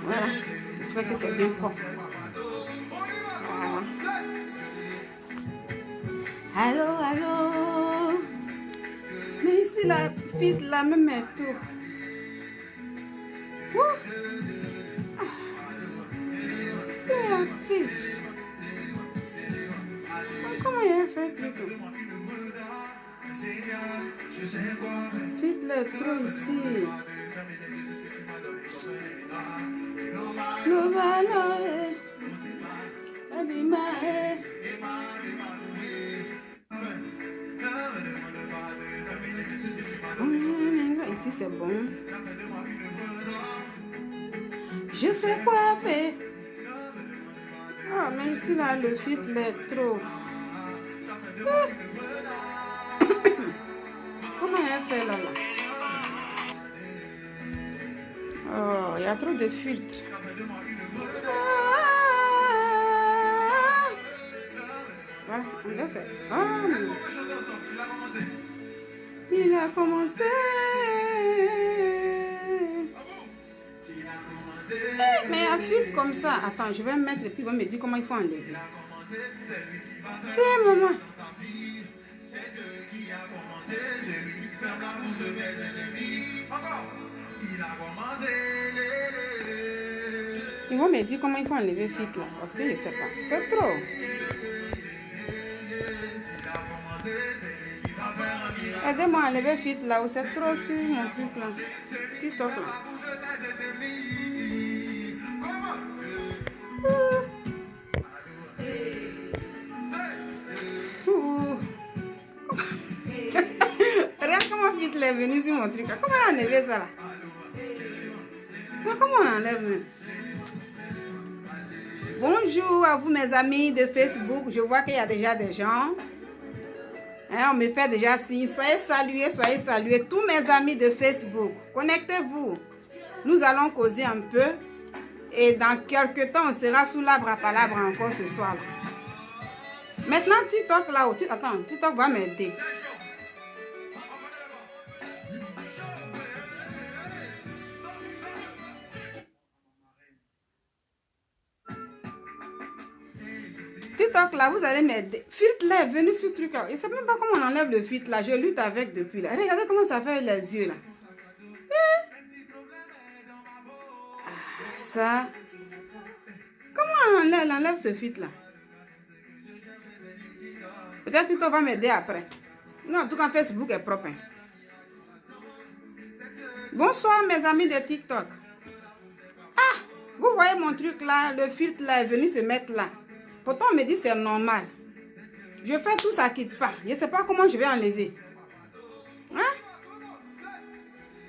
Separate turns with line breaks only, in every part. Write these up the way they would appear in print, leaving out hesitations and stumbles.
Voilà, j'espère que c'est bien propre. Voilà. Allô, allô. Mais ici, la fille là, même est tout. C'est la fille. Comment il a fait le truc? Fille là, trop ici. Le ballon, ici c'est bon. Je sais quoi faire. Ah, mais ici là, le fit est trop. Comment elle fait là? Oh, il y a trop de filtres. Voilà, il a commencé. Mais un filtre comme ça. Attends, je vais me mettre et puis il va me dire comment il faut enlever. Maman. Ils vont me dire comment il faut enlever filtre là. Parce que je ne sais pas. C'est trop. Aidez-moi à enlever filtre là. C'est trop sur mon truc là. TikTok là. Regarde comment vite est venu sur mon truc. Comment on enlève ça là? Mais comment on enlève même? Bonjour à vous mes amis de Facebook. Je vois qu'il y a déjà des gens. Hein, on me fait déjà signe. Soyez salués tous mes amis de Facebook. Connectez-vous. Nous allons causer un peu. Et dans quelques temps, on sera sous l'arbre à palabre encore ce soir. Là. Maintenant, TikTok là-haut. Attends, TikTok va m'aider. TikTok là, vous allez m'aider. Filtre là est venu sur le truc là. Je ne sais même pas comment on enlève le filtre là. Je lutte avec depuis là. Regardez comment ça fait les yeux là. Ah, ça. Comment on enlève ce filtre là? Peut-être que TikTok va m'aider après. Non, en tout cas, Facebook est propre. Hein. Bonsoir mes amis de TikTok. Ah, vous voyez mon truc là, le filtre là est venu se mettre là. Pourtant, on me dit c'est normal. Je fais tout, ça ne quitte pas. Je ne sais pas comment je vais enlever. Hein?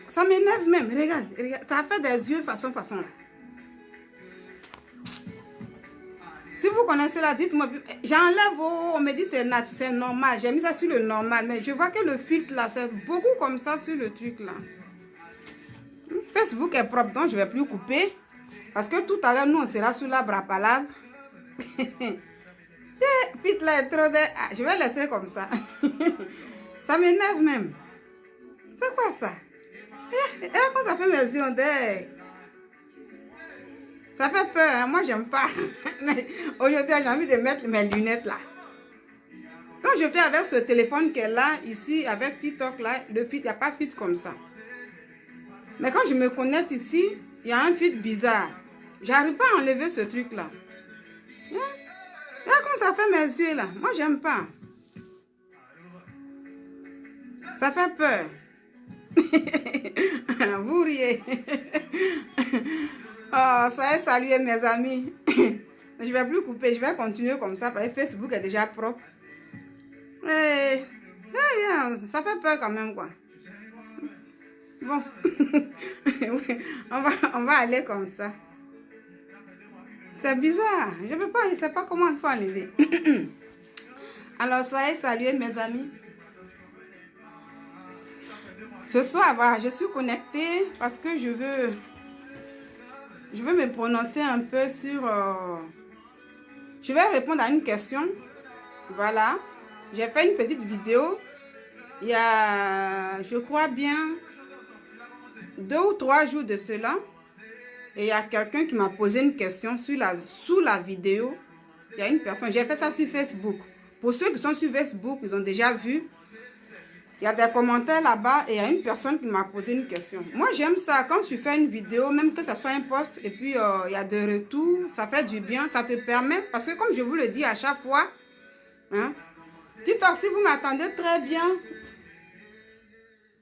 Ça m'énerve même. Regarde, regarde, ça fait des yeux façon. Là. Si vous connaissez là, dites-moi. J'enlève, on me dit c'est normal. J'ai mis ça sur le normal. Mais je vois que le filtre là, c'est beaucoup comme ça sur le truc là. Facebook est propre, donc je ne vais plus couper. Parce que tout à l'heure, nous, on sera sous l'arbre à palabre. Filtre là est trop de... Ah, je vais laisser comme ça. Ça m'énerve même. C'est quoi ça? Et là, quand ça fait mes yeux, ça fait peur, hein? Moi j'aime pas. Mais aujourd'hui j'ai envie de mettre mes lunettes là. Quand je fais avec ce téléphone qui est là, ici, avec TikTok là, le filtre, il n'y a pas de filtre comme ça. Mais quand je me connecte ici, il y a un filtre bizarre. J'arrive pas à enlever ce truc là. Là, comme ça fait mes yeux là, moi j'aime pas. Ça fait peur. Vous riez. Oh, soyez salués mes amis. Je ne vais plus couper, je vais continuer comme ça parce que Facebook est déjà propre. Et, ça fait peur quand même quoi. Bon, on va aller comme ça. C'est bizarre, je ne sais pas comment il faut enlever. Alors soyez salués mes amis. Ce soir, voilà, je suis connectée parce que je veux me prononcer un peu sur... je vais répondre à une question. Voilà. J'ai fait une petite vidéo. Il y a, je crois bien, 2 ou 3 jours de cela, et il y a quelqu'un qui m'a posé une question sous la vidéo. Il y a une personne, j'ai fait ça sur Facebook. Pour ceux qui sont sur Facebook, ils ont déjà vu. Il y a des commentaires là-bas et il y a une personne qui m'a posé une question. Moi, j'aime ça. Quand tu fais une vidéo, même que ce soit un post, et puis il y a des retours, ça fait du bien, ça te permet. Parce que comme je vous le dis à chaque fois, hein, TikTok, si vous m'attendez très bien,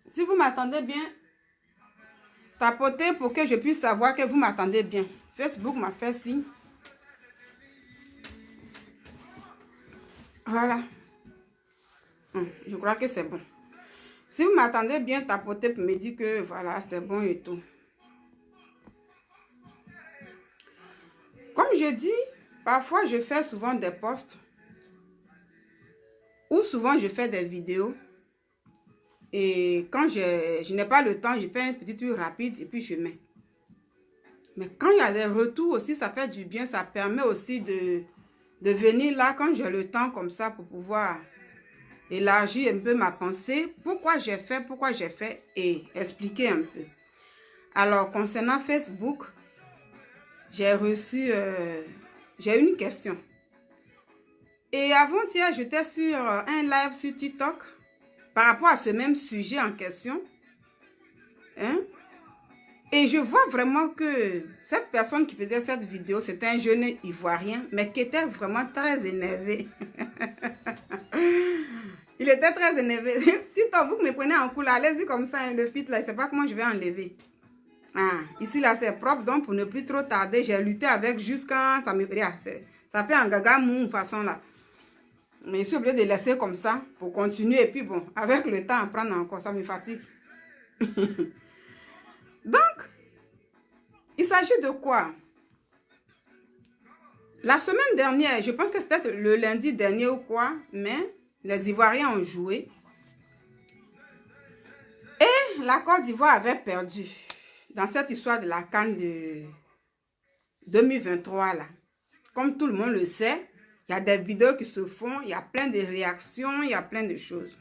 si vous m'attendez bien, tapotez pour que je puisse savoir que vous m'attendez bien. Facebook m'a fait signe. Voilà. Je crois que c'est bon. Si vous m'attendez bien, tapotez pour me dire que voilà, c'est bon et tout. Comme je dis, parfois je fais souvent des posts. Ou souvent je fais des vidéos. Et quand je n'ai pas le temps, je fais un petit truc rapide et puis je mets. Mais quand il y a des retours aussi, ça fait du bien. Ça permet aussi de venir là quand j'ai le temps comme ça pour pouvoir élargir un peu ma pensée. Pourquoi j'ai fait et expliquer un peu. Alors, concernant Facebook, j'ai reçu j'ai une question. Et avant-hier, j'étais sur un live sur TikTok par rapport à ce même sujet en question. Hein? Et je vois vraiment que cette personne qui faisait cette vidéo, c'était un jeune Ivoirien, mais qui était vraiment très énervé. Il était très énervé. TikTok, vous me prenez en coup là, allez-y comme ça, hein, le fit là, je ne sais pas comment je vais enlever. Ah, ici là, c'est propre, donc pour ne plus trop tarder, j'ai lutté avec jusqu'à ça me... Ça fait un gaga mou façon là. Mais je suis obligée de laisser comme ça pour continuer. Et puis bon, avec le temps, prendre encore, ça me fatigue. Donc, il s'agit de quoi? La semaine dernière, je pense que c'était le lundi dernier ou quoi, mais les Ivoiriens ont joué. Et la Côte d'Ivoire avait perdu dans cette histoire de la CAN de 2023 là. Comme tout le monde le sait, il y a des vidéos qui se font, il y a plein de réactions, il y a plein de choses.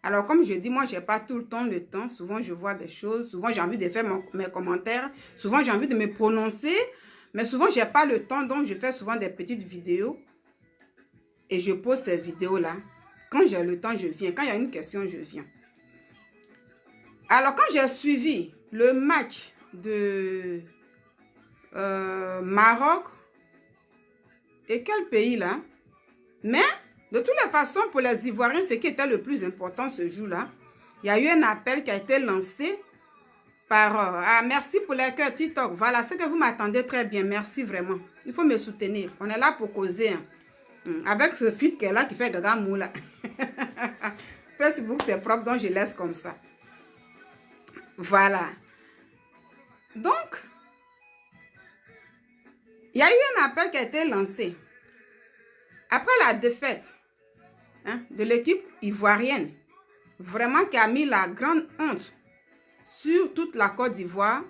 Alors, comme je dis, moi, je n'ai pas tout le temps. Souvent, je vois des choses. Souvent, j'ai envie de faire mes commentaires. Souvent, j'ai envie de me prononcer. Mais souvent, je n'ai pas le temps. Donc, je fais souvent des petites vidéos. Et je pose ces vidéos-là. Quand j'ai le temps, je viens. Quand il y a une question, je viens. Alors, quand j'ai suivi le match de Maroc, et quel pays là? Mais, de toutes les façons, pour les Ivoiriens, ce qui était le plus important ce jour-là, il y a eu un appel qui a été lancé par... merci pour les cœurs TikTok. Voilà, ce que vous m'attendez très bien. Merci vraiment. Il faut me soutenir. On est là pour causer. Hein. Avec ce fit qui est là, qui fait gaga mou là. Facebook, c'est propre, donc je laisse comme ça. Voilà. Donc, il y a eu un appel qui a été lancé. Après la défaite de l'équipe ivoirienne, vraiment qui a mis la grande honte sur toute la Côte d'Ivoire,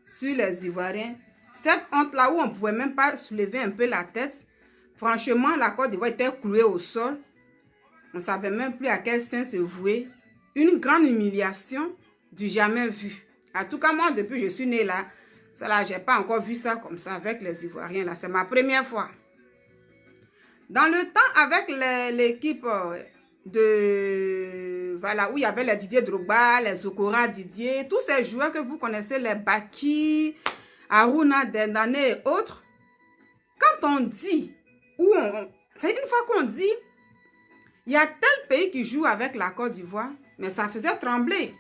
sur les Ivoiriens. Cette honte-là où on ne pouvait même pas soulever un peu la tête. Franchement, la Côte d'Ivoire était clouée au sol. On ne savait même plus à quel sein se vouer. Une grande humiliation du jamais vu. En tout cas, moi, depuis que je suis née là, ça là, je n'ai pas encore vu ça comme ça avec les Ivoiriens. Là, c'est ma première fois. Dans le temps, avec l'équipe de... Voilà, où il y avait les Didier Drogba, les Zokora Didier, tous ces joueurs que vous connaissez, les Baki, Aruna Dendane et autres. Quand on dit, c'est une fois qu'on dit, il y a tel pays qui joue avec la Côte d'Ivoire, mais ça faisait trembler.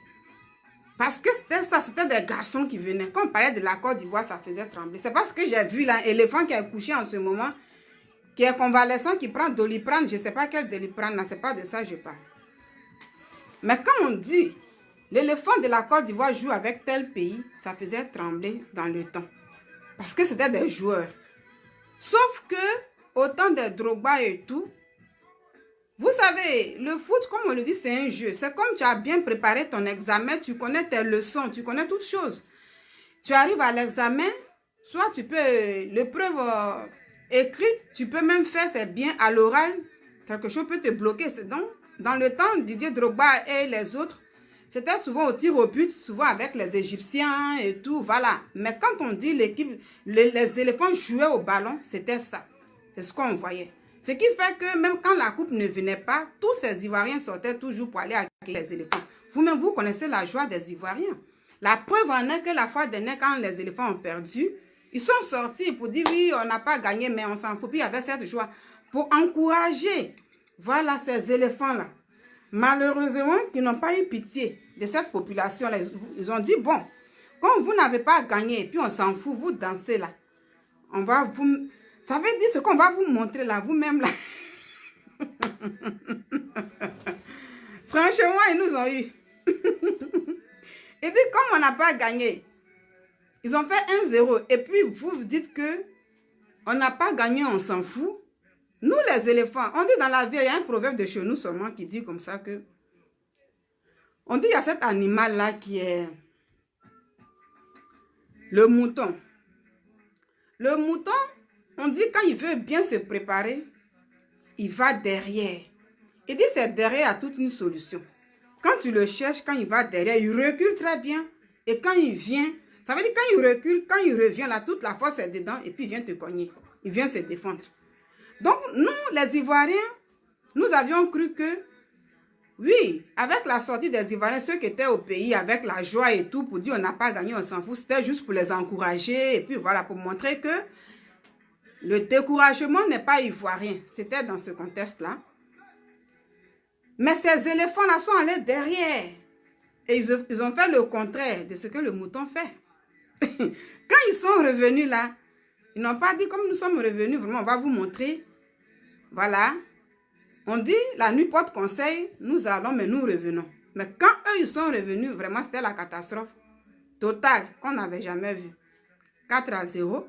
Parce que c'était ça, c'était des garçons qui venaient. Quand on parlait de la Côte d'Ivoire, ça faisait trembler. C'est parce que j'ai vu là, l'éléphant qui est couché en ce moment, qui est convalescent, qui prend Doliprane, je ne sais pas quel Doliprane, là, c'est pas de ça que je parle. Mais quand on dit, l'éléphant de la Côte d'Ivoire joue avec tel pays, ça faisait trembler dans le temps. Parce que c'était des joueurs. Sauf que, au temps de Drogba et tout, vous savez, le foot, comme on le dit, c'est un jeu. C'est comme tu as bien préparé ton examen, tu connais tes leçons, tu connais toutes choses. Tu arrives à l'examen, soit tu peux, l'épreuve écrite, tu peux même faire, c'est bien, à l'oral, quelque chose peut te bloquer. Donc, dans le temps, Didier Drogba et les autres, C'était souvent au tir au but, souvent avec les Égyptiens et tout, voilà. Mais quand on dit l'équipe, les éléphants jouaient au ballon, c'était ça. C'est ce qu'on voyait. Ce qui fait que même quand la coupe ne venait pas, tous ces Ivoiriens sortaient toujours pour aller accueillir les éléphants. Vous-même, vous connaissez la joie des Ivoiriens. La preuve en est que la fois dernière, quand les éléphants ont perdu, ils sont sortis pour dire oui, on n'a pas gagné, mais on s'en fout. Puis il y avait cette joie pour encourager, voilà, ces éléphants-là. Malheureusement, ils n'ont pas eu pitié de cette population-là. Ils ont dit, bon, comme vous n'avez pas gagné, puis on s'en fout, vous dansez là. On va vous... Ça veut dire ce qu'on va vous montrer là, vous-même là. Franchement, ils nous ont eu. Et puis, comme on n'a pas gagné, ils ont fait 1-0. Et puis, vous dites que on n'a pas gagné, on s'en fout. Nous, les éléphants, on dit dans la vie, il y a un proverbe de chez nous seulement qui dit comme ça que... On dit, il y a cet animal-là qui est le mouton. Le mouton, on dit quand il veut bien se préparer, il va derrière. Il dit c'est derrière à toute une solution. Quand tu le cherches, quand il va derrière, il recule très bien. Et quand il vient, ça veut dire quand il recule, quand il revient, là, toute la force est dedans et puis il vient te cogner. Il vient se défendre. Donc, nous, les Ivoiriens, nous avions cru que, oui, avec la sortie des Ivoiriens, ceux qui étaient au pays avec la joie et tout, pour dire on n'a pas gagné, on s'en fout, c'était juste pour les encourager et puis voilà, pour montrer que le découragement n'est pas ivoirien. C'était dans ce contexte-là. Mais ces éléphants-là sont allés derrière. Et ils ont fait le contraire de ce que le mouton fait. Quand ils sont revenus là, ils n'ont pas dit comme nous sommes revenus, vraiment, on va vous montrer. Voilà. On dit, la nuit porte conseil, nous allons, mais nous revenons. Mais quand eux, ils sont revenus, vraiment, c'était la catastrophe totale qu'on n'avait jamais vue. 4-0.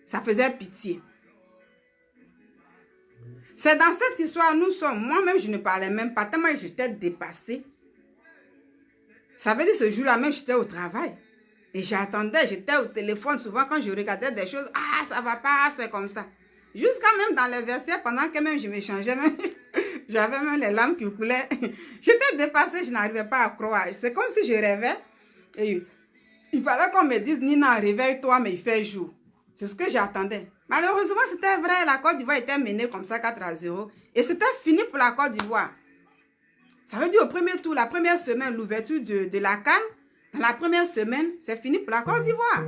Ça faisait pitié. C'est dans cette histoire, nous sommes, moi-même, je ne parlais même pas, tellement j'étais dépassée. Ça veut dire ce jour-là même, j'étais au travail. Et j'attendais, j'étais au téléphone, souvent quand je regardais des choses, ah, ça va pas, c'est comme ça. Jusqu'à même dans les versets, pendant que même je m'échangeais, j'avais même les larmes qui coulaient. J'étais dépassée, je n'arrivais pas à croire. C'est comme si je rêvais. Et il fallait qu'on me dise, Nina, réveille-toi, mais il fait jour. C'est ce que j'attendais. Malheureusement, c'était vrai, la Côte d'Ivoire était menée comme ça 4-0. Et c'était fini pour la Côte d'Ivoire. Ça veut dire au premier tour, la première semaine, l'ouverture de la CAN, dans la première semaine, c'est fini pour la Côte d'Ivoire.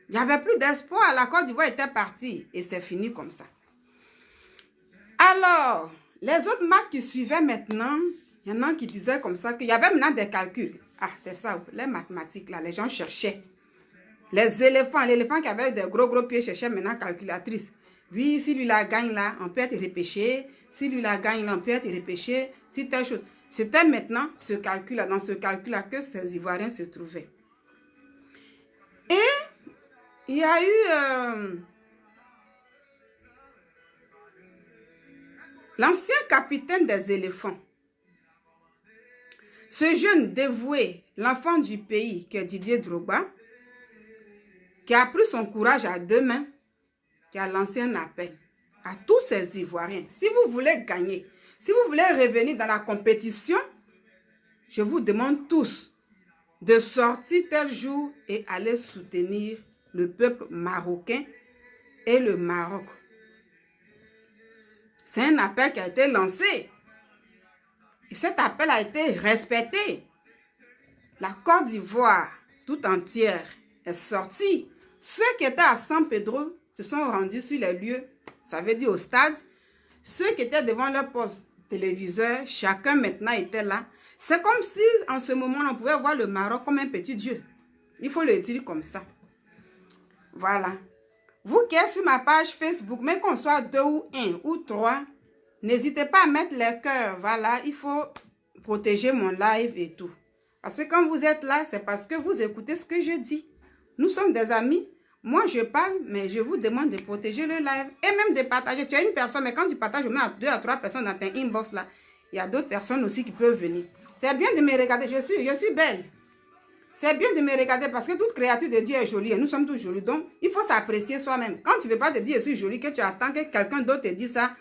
Il n'y avait plus d'espoir, la Côte d'Ivoire était partie et c'est fini comme ça. Alors, les autres marques qui suivaient maintenant, il y en a qui disaient comme ça qu'il y avait maintenant des calculs. Ah, c'est ça, les mathématiques là, les gens cherchaient. Les éléphants, l'éléphant qui avait des gros pieds cherchait maintenant calculatrice. Oui, si lui la gagne là, on peut être repêché. Si lui la gagne là, on peut être repêché. Si telle chose. C'était maintenant ce calcul-là, dans ce calcul-là que ces Ivoiriens se trouvaient. Et il y a eu l'ancien capitaine des éléphants. Ce jeune dévoué, l'enfant du pays, qui est Didier Drogba, qui a pris son courage à deux mains, qui a lancé un appel à tous ces Ivoiriens. Si vous voulez gagner, si vous voulez revenir dans la compétition, je vous demande tous de sortir tel jour et aller soutenir le peuple marocain et le Maroc. C'est un appel qui a été lancé. Et cet appel a été respecté. La Côte d'Ivoire tout entière est sortie. Ceux qui étaient à San Pedro se sont rendus sur les lieux, ça veut dire au stade. Ceux qui étaient devant leur poste téléviseur, chacun maintenant était là. C'est comme si en ce moment on pouvait voir le Maroc comme un petit dieu. Il faut le dire comme ça. Voilà. Vous qui êtes sur ma page Facebook, même qu'on soit 2 ou 1 ou 3, n'hésitez pas à mettre les cœurs. Voilà, il faut protéger mon live et tout. Parce que quand vous êtes là, c'est parce que vous écoutez ce que je dis. Nous sommes des amis. Moi, je parle, mais je vous demande de protéger le live. Et même de partager. Tu as une personne, mais quand tu partages, je mets 2 à 3 personnes dans ton inbox là. Il y a d'autres personnes aussi qui peuvent venir. C'est bien de me regarder. Je suis belle. C'est bien de me regarder parce que toute créature de Dieu est jolie. Et nous sommes tous jolis. Donc, il faut s'apprécier soi-même. Quand tu ne veux pas te dire je suis jolie, que tu attends que quelqu'un d'autre te dise ça,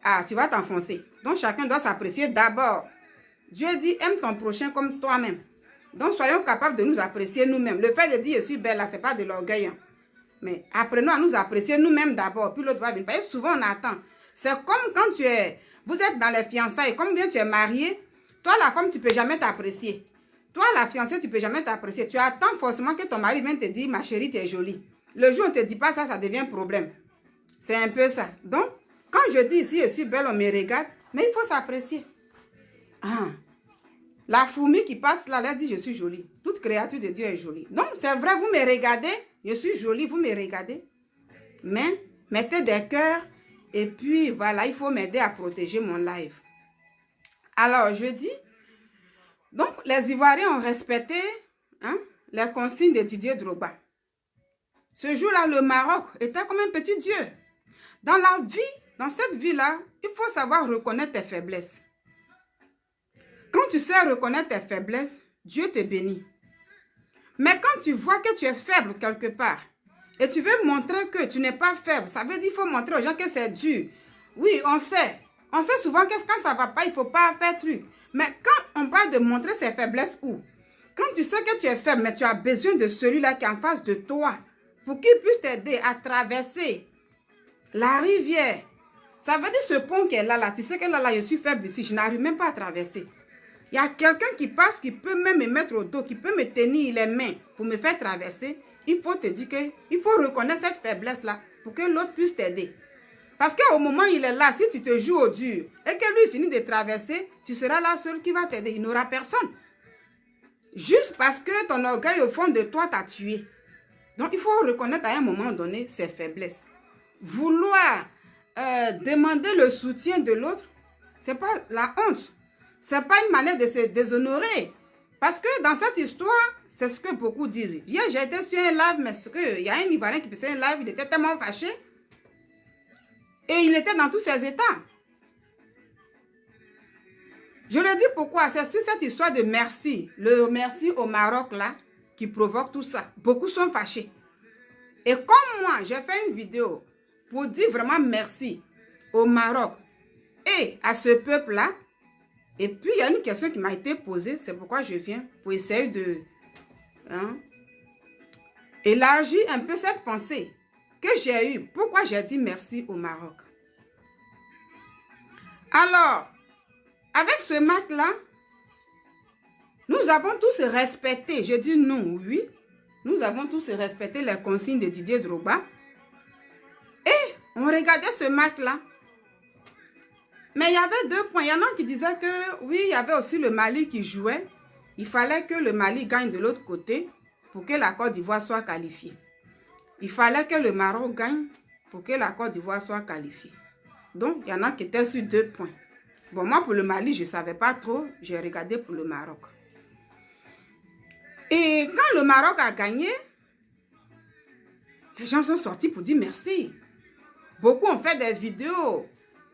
ah, tu vas t'enfoncer. Donc, chacun doit s'apprécier d'abord. Dieu dit, aime ton prochain comme toi-même. Donc, soyons capables de nous apprécier nous-mêmes. Le fait de dire, je suis belle, là, ce n'est pas de l'orgueil. Hein. Mais apprenons à nous apprécier nous-mêmes d'abord, puis l'autre va venir. Parce que souvent, on attend. C'est comme quand vous êtes dans les fiançailles, comme bien tu es marié, toi, la femme, tu ne peux jamais t'apprécier. Toi, la fiancée, tu ne peux jamais t'apprécier. Tu attends forcément que ton mari vienne te dire, ma chérie, tu es jolie. Le jour où on ne te dit pas ça, ça devient un problème. C'est un peu ça. Donc, quand je dis ici, je suis belle, on me regarde, mais il faut s'apprécier. Ah. La fourmi qui passe là, elle dit, je suis jolie. Toute créature de Dieu est jolie. Donc, c'est vrai, vous me regardez, je suis jolie, vous me regardez. Mais, mettez des cœurs, et puis, voilà, il faut m'aider à protéger mon live. Alors, je dis, donc, les Ivoiriens ont respecté les consignes de Didier Drogba. Ce jour-là, le Maroc était comme un petit Dieu. Dans la vie, dans cette vie-là, il faut savoir reconnaître tes faiblesses. Quand tu sais reconnaître tes faiblesses, Dieu te bénit. Mais quand tu vois que tu es faible quelque part, et tu veux montrer que tu n'es pas faible, ça veut dire qu'il faut montrer aux gens que c'est dur. Oui, on sait. On sait souvent que quand ça ne va pas, il ne faut pas faire truc. Mais quand on parle de montrer ses faiblesses où? Quand tu sais que tu es faible, mais tu as besoin de celui-là qui est en face de toi, pour qu'il puisse t'aider à traverser la rivière. Ça veut dire ce pont qui est là, tu sais que là, je suis faible ici, je n'arrive même pas à traverser. Il y a quelqu'un qui passe, qui peut même me mettre au dos, qui peut me tenir les mains pour me faire traverser. Il faut te dire qu'il faut reconnaître cette faiblesse-là pour que l'autre puisse t'aider. Parce qu'au moment où il est là, si tu te joues au dur et que lui finit de traverser, tu seras là seul qui va t'aider. Il n'aura personne. Juste parce que ton orgueil au fond de toi t'a tué. Donc, il faut reconnaître à un moment donné ses faiblesses. Vouloir demander le soutien de l'autre, ce n'est pas la honte. Ce n'est pas une manière de se déshonorer. Parce que dans cette histoire, c'est ce que beaucoup disent. Hier, j'ai été sur un live, mais il y a un Ivoirien qui faisait un live, il était tellement fâché. Et il était dans tous ses états. Je le dis pourquoi. C'est sur cette histoire de merci. Le merci au Maroc là, qui provoque tout ça. Beaucoup sont fâchés. Et comme moi, j'ai fait une vidéo pour dire vraiment merci au Maroc et à ce peuple-là. Et puis, il y a une question qui m'a été posée. C'est pourquoi je viens pour essayer de élargir un peu cette pensée que j'ai eue. Pourquoi j'ai dit merci au Maroc? Alors, avec ce match-là, nous avons tous respecté. Je dis nous, oui. Nous avons tous respecté les consignes de Didier Drogba. Et on regardait ce match-là. Mais il y avait deux points. Il y en a qui disaient que, oui, il y avait aussi le Mali qui jouait. Il fallait que le Mali gagne de l'autre côté pour que la Côte d'Ivoire soit qualifiée. Il fallait que le Maroc gagne pour que la Côte d'Ivoire soit qualifiée. Donc, il y en a qui étaient sur deux points. Bon, moi, pour le Mali, je ne savais pas trop. J'ai regardé pour le Maroc. Et quand le Maroc a gagné, les gens sont sortis pour dire merci. Beaucoup ont fait des vidéos.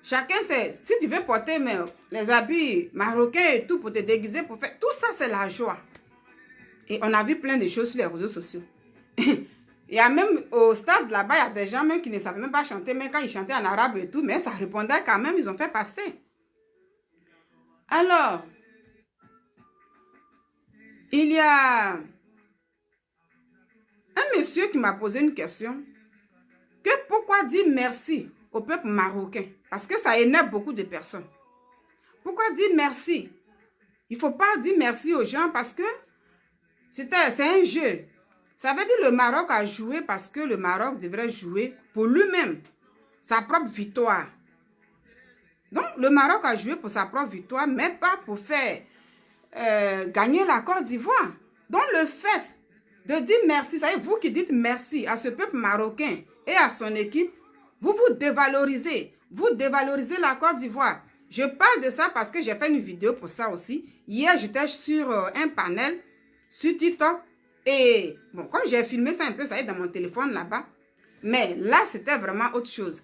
Chacun sait, si tu veux porter les habits marocains et tout pour te déguiser, pour faire tout ça, c'est la joie. Et on a vu plein de choses sur les réseaux sociaux. Il y a même au stade là-bas, il y a des gens même qui ne savaient même pas chanter, mais quand ils chantaient en arabe et tout, mais ça répondait quand même, ils ont fait passer. Alors, il y a un monsieur qui m'a posé une question. Que pourquoi dire merci au peuple marocain? Parce que ça énerve beaucoup de personnes. Pourquoi dire merci? Il ne faut pas dire merci aux gens parce que c'est un jeu. Ça veut dire que le Maroc a joué parce que le Maroc devrait jouer pour lui-même, sa propre victoire. Donc, le Maroc a joué pour sa propre victoire, mais pas pour faire gagner la Côte d'Ivoire. Donc, le fait de dire merci, ça veut dire vous qui dites merci à ce peuple marocain et à son équipe, vous vous dévalorisez. Vous dévalorisez la Côte d'Ivoire. Je parle de ça parce que j'ai fait une vidéo pour ça aussi. Hier, j'étais sur un panel sur TikTok. Et bon, comme j'ai filmé ça un peu, ça y est dans mon téléphone là-bas. Mais là, c'était vraiment autre chose.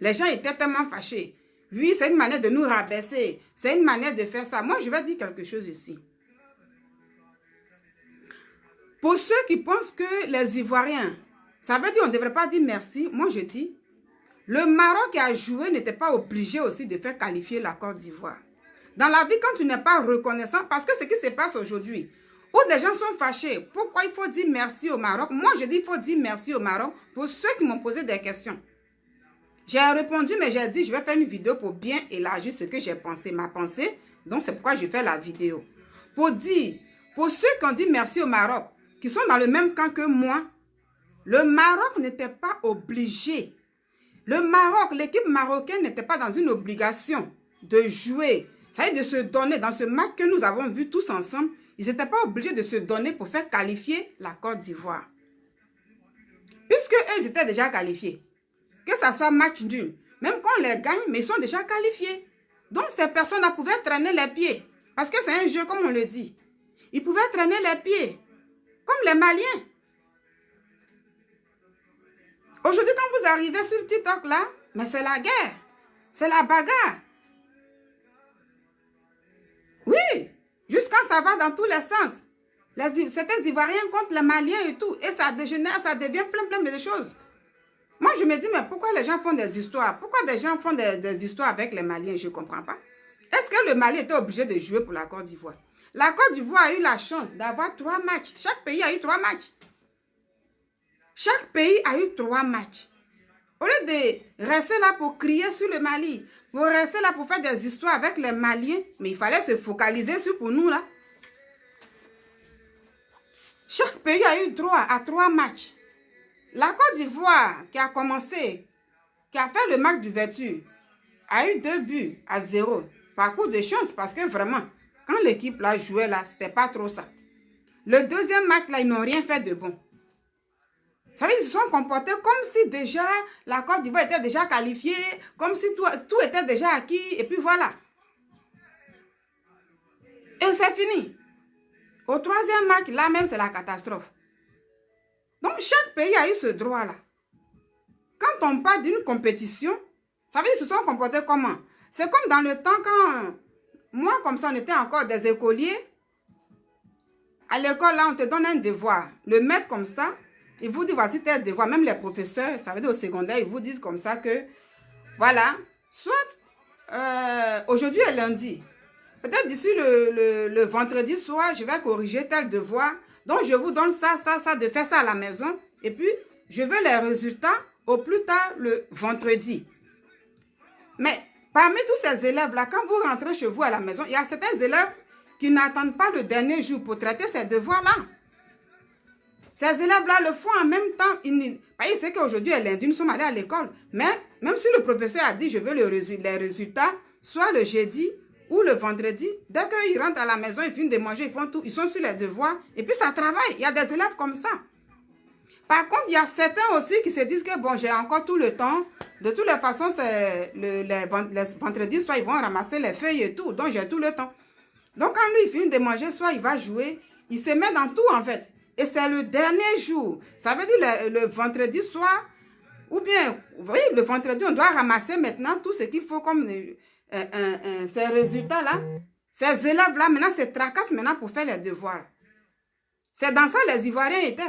Les gens étaient tellement fâchés. Oui, c'est une manière de nous rabaisser. C'est une manière de faire ça. Moi, je vais dire quelque chose ici. Pour ceux qui pensent que les Ivoiriens, ça veut dire qu'on ne devrait pas dire merci. Moi, je dis, le Maroc qui a joué n'était pas obligé aussi de faire qualifier la Côte d'Ivoire. Dans la vie, quand tu n'es pas reconnaissant, parce que ce qui se passe aujourd'hui, où des gens sont fâchés, pourquoi il faut dire merci au Maroc? Moi, je dis il faut dire merci au Maroc pour ceux qui m'ont posé des questions. J'ai répondu, mais j'ai dit, je vais faire une vidéo pour bien élargir ce que j'ai pensé, ma pensée. Donc, c'est pourquoi je fais la vidéo. Pour dire, pour ceux qui ont dit merci au Maroc, qui sont dans le même camp que moi, le Maroc n'était pas obligé. Le Maroc, l'équipe marocaine n'était pas dans une obligation de jouer. Ça veut dire de se donner. Dans ce match que nous avons vu tous ensemble, ils n'étaient pas obligés de se donner pour faire qualifier la Côte d'Ivoire. Puisque eux, ils étaient déjà qualifiés. Que ça soit match nul. Même quand on les gagne, mais ils sont déjà qualifiés. Donc, ces personnes-là pouvaient traîner les pieds. Parce que c'est un jeu, comme on le dit. Ils pouvaient traîner les pieds. Comme les Maliens. Aujourd'hui, quand vous arrivez sur TikTok là, mais c'est la guerre. C'est la bagarre. Oui. Jusqu'à ça va dans tous les sens. Certains Ivoiriens contre les Maliens et tout. Et ça dégénère, ça devient plein de choses. Moi, je me dis, mais pourquoi les gens font des histoires? Pourquoi des gens font des histoires avec les Maliens? Je ne comprends pas. Est-ce que le Mali était obligé de jouer pour la Côte d'Ivoire? La Côte d'Ivoire a eu la chance d'avoir 3 matchs. Chaque pays a eu 3 matchs. Chaque pays a eu 3 matchs. Au lieu de rester là pour crier sur le Mali, pour rester là pour faire des histoires avec les Maliens, mais il fallait se focaliser sur pour nous là. Chaque pays a eu droit à 3 matchs. La Côte d'Ivoire, qui a commencé, qui a fait le match d'ouverture, a eu 2-0. Par coup de chance, parce que vraiment, quand l'équipe là jouait là, c'était pas trop ça. Le deuxième match là, ils n'ont rien fait de bon. Ça veut dire qu'ils se sont comportés comme si déjà la Côte d'Ivoire était déjà qualifiée, comme si tout était déjà acquis, et puis voilà. Et c'est fini. Au troisième match, là même, c'est la catastrophe. Donc, chaque pays a eu ce droit-là. Quand on parle d'une compétition, ça veut dire qu'ils se sont comportés comment? C'est comme dans le temps quand, moi, comme ça, on était encore des écoliers. À l'école, là, on te donne un devoir. Le maître, comme ça, il vous dit, voici tel devoir. Même les professeurs, ça veut dire au secondaire, ils vous disent comme ça que, voilà, soit aujourd'hui est lundi. Peut-être d'ici le vendredi soir, je vais corriger tel devoir. Donc, je vous donne ça, de faire ça à la maison. Et puis, je veux les résultats au plus tard le vendredi. Mais parmi tous ces élèves-là, quand vous rentrez chez vous à la maison, il y a certains élèves qui n'attendent pas le dernier jour pour traiter ces devoirs-là. Ces élèves-là le font en même temps. Ils savent qu'aujourd'hui est lundi, nous sommes allés à l'école. Mais même si le professeur a dit, je veux les résultats, soit le jeudi ou le vendredi, dès qu'ils rentrent à la maison, ils finissent de manger, ils font tout, ils sont sur les devoirs, et puis ça travaille. Il y a des élèves comme ça. Par contre, il y a certains aussi qui se disent que bon, j'ai encore tout le temps. De toutes les façons, c'est les vendredis, soit ils vont ramasser les feuilles et tout, donc j'ai tout le temps. Donc quand lui, il finit de manger, soit il va jouer, il se met dans tout en fait. Et c'est le dernier jour. Ça veut dire le vendredi soir, ou bien, vous voyez, le vendredi, on doit ramasser maintenant tout ce qu'il faut comme ces résultats-là. Ces élèves-là, maintenant, se tracassent maintenant pour faire les devoirs. C'est dans ça les Ivoiriens étaient.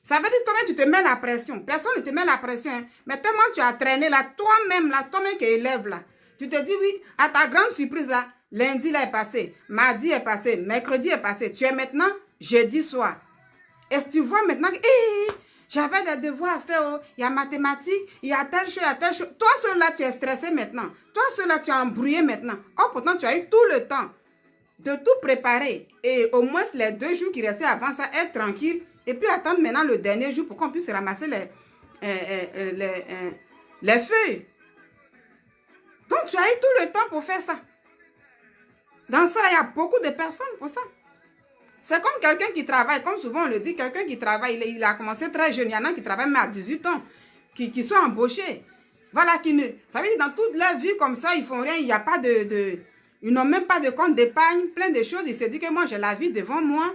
Ça veut dire toi-même, tu te mets la pression. Personne ne te met la pression. Hein. Mais tellement tu as traîné là, toi-même qui es élève là. Tu te dis oui, à ta grande surprise là, lundi là est passé, mardi est passé, mercredi est passé. Tu es maintenant jeudi soir. Est-ce que tu vois maintenant que j'avais des devoirs à faire, oh. Il y a mathématiques, il y a telle chose, il y a telle chose. Toi, seul-là, tu es stressé maintenant. Toi, seul-là, tu es embrouillé maintenant. Oh, pourtant, tu as eu tout le temps de tout préparer. Et au moins, les 2 jours qui restaient avant ça, être tranquille. Et puis, attendre maintenant le dernier jour pour qu'on puisse ramasser les feuilles. Donc, tu as eu tout le temps pour faire ça. Dans ça, il y a beaucoup de personnes pour ça. C'est comme quelqu'un qui travaille, comme souvent on le dit, quelqu'un qui travaille, il a commencé très jeune, il y en a qui travaillent même à 18 ans, qui sont embauchés. Voilà, ça veut dire dans toute leur vie comme ça, ils font rien, il n'y a pas ils n'ont même pas de compte d'épargne, plein de choses, ils se disent que moi j'ai la vie devant moi,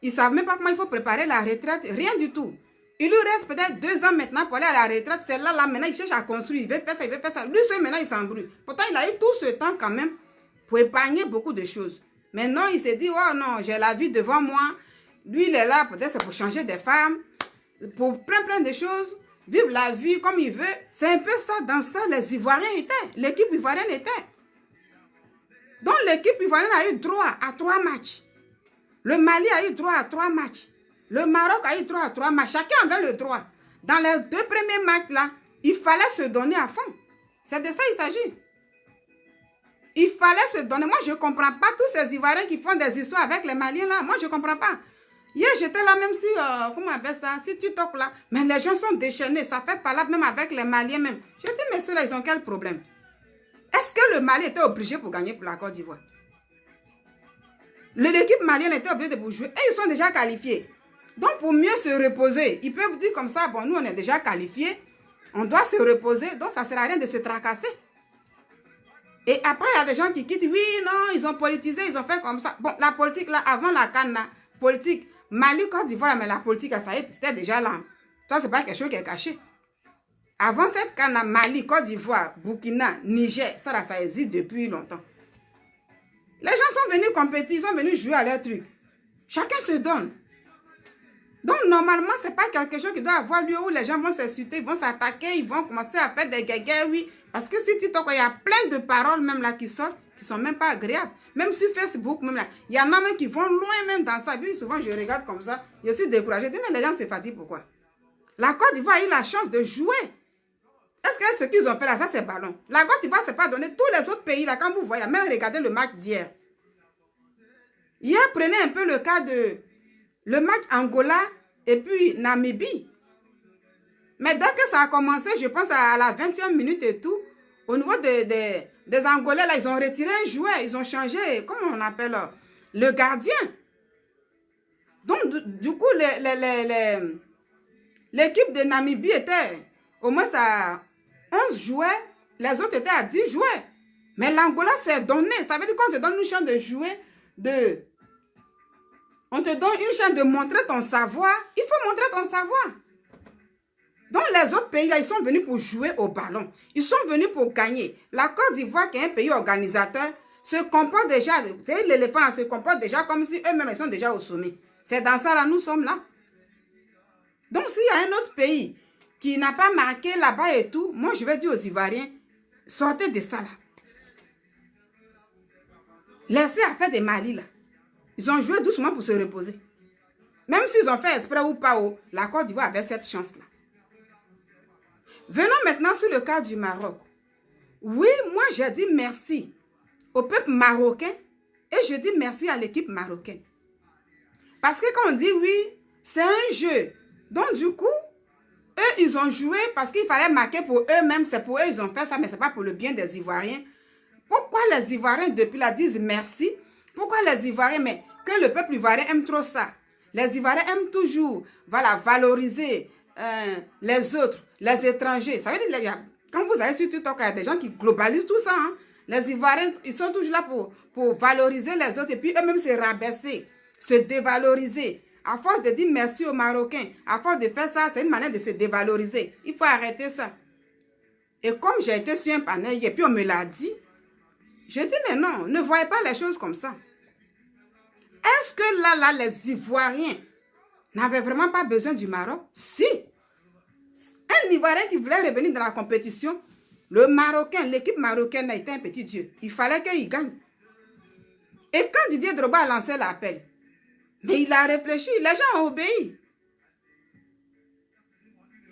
ils ne savent même pas comment il faut préparer la retraite, rien du tout. Il lui reste peut-être 2 ans maintenant pour aller à la retraite, celle-là, maintenant il cherche à construire, il veut faire ça, il veut faire ça. Lui seul maintenant il s'embrouille. Pourtant il a eu tout ce temps quand même pour épargner beaucoup de choses. Maintenant, il s'est dit, oh non, j'ai la vie devant moi. Lui, il est là, peut-être c'est pour changer des femmes, pour plein de choses, vivre la vie comme il veut. C'est un peu ça, dans ça, les Ivoiriens étaient, l'équipe ivoirienne était. Donc l'équipe ivoirienne a eu droit à 3 matchs. Le Mali a eu droit à 3 matchs. Le Maroc a eu droit à 3 matchs. Chacun avait le droit. Dans les 2 premiers matchs là, il fallait se donner à fond. C'est de ça qu'il s'agit. Il fallait se donner. Moi, je ne comprends pas tous ces Ivoiriens qui font des histoires avec les Maliens là. Moi, je ne comprends pas. Hier, j'étais là même si, comment on appelle ça, si tu toques là, mais les gens sont déchaînés. Ça fait pas là même avec les Maliens même. Je dis, mais ceux-là, ils ont quel problème? Est-ce que le Mali était obligé pour gagner pour la Côte d'Ivoire? L'équipe malienne était obligée de jouer. Et ils sont déjà qualifiés. Donc, pour mieux se reposer, ils peuvent dire comme ça, bon, nous, on est déjà qualifiés. On doit se reposer. Donc, ça ne sert à rien de se tracasser. Et après, il y a des gens qui quittent. Oui, non, ils ont politisé, ils ont fait comme ça. Bon, la politique, là, avant la CAN, politique, Mali, Côte d'Ivoire, mais la politique, ça c'était déjà là. Ça, ce n'est pas quelque chose qui est caché. Avant cette CAN, Mali, Côte d'Ivoire, Burkina, Niger, ça existe depuis longtemps. Les gens sont venus compétir, ils sont venus jouer à leur truc. Chacun se donne. Donc, normalement, ce n'est pas quelque chose qui doit avoir lieu où les gens vont s'insulter, ils vont s'attaquer, ils vont commencer à faire des guéguerres, oui. Parce que si tu toques, il y a plein de paroles même là qui sortent, qui ne sont même pas agréables. Même sur Facebook, même là, il y en a même qui vont loin même dans ça. Puis souvent, je regarde comme ça, je suis découragée. Je dis, mais les gens se fatiguent, pourquoi? La Côte d'Ivoire a eu la chance de jouer. Est-ce que ce qu'ils ont fait là, ça c'est ballon? La Côte d'Ivoire, c'est pas donné. Tous les autres pays là, quand vous voyez, même regardez le match d'hier. Hier, prenez un peu le cas de le match Angola et puis Namibie. Mais dès que ça a commencé, je pense à la 20e minute et tout, au niveau des Angolais, là, ils ont retiré un joueur, ils ont changé, comment on appelle, le gardien. Donc, du coup, l'équipe de Namibie était au moins à 11 joueurs, les autres étaient à 10 joueurs. Mais l'Angola s'est donné. Ça veut dire qu'on te donne une chance de jouer, on te donne une chance de montrer ton savoir. Il faut montrer ton savoir. Donc les autres pays, là, ils sont venus pour jouer au ballon. Ils sont venus pour gagner. La Côte d'Ivoire, qui est un pays organisateur, se comporte déjà, vous savez, l'éléphant se comporte déjà comme si eux-mêmes, ils sont déjà au sommet. C'est dans ça, là, nous sommes là. Donc s'il y a un autre pays qui n'a pas marqué là-bas et tout, moi, je vais dire aux Ivoiriens, sortez de ça, là. Laissez à faire des Mali, là. Ils ont joué doucement pour se reposer. Même s'ils ont fait exprès ou pas, la Côte d'Ivoire avait cette chance-là. Venons maintenant sur le cas du Maroc. Oui, moi, j'ai dit merci au peuple marocain et je dis merci à l'équipe marocaine. Parce que quand on dit oui, c'est un jeu. Donc, du coup, eux, ils ont joué parce qu'il fallait marquer pour eux-mêmes. C'est pour eux, ils ont fait ça, mais ce n'est pas pour le bien des Ivoiriens. Pourquoi les Ivoiriens, depuis là, disent merci? Pourquoi les Ivoiriens, mais que le peuple ivoirien aime trop ça? Les Ivoiriens aiment toujours, voilà, valoriser les autres, les étrangers. Ça veut dire, quand vous allez sur TikTok, il y a des gens qui globalisent tout ça. Hein? Les Ivoiriens, ils sont toujours là pour valoriser les autres et puis eux-mêmes se rabaisser, se dévaloriser. À force de dire merci aux Marocains, à force de faire ça, c'est une manière de se dévaloriser. Il faut arrêter ça. Et comme j'ai été sur un panel et puis on me l'a dit, je dis mais non, ne voyez pas les choses comme ça. Est-ce que là, les Ivoiriens n'avaient vraiment pas besoin du Maroc? Si. Un Ivoirien qui voulait revenir dans la compétition, le Marocain, l'équipe marocaine a été un petit dieu. Il fallait qu'il gagne. Et quand Didier Drogba a lancé l'appel, mais il a réfléchi, les gens ont obéi.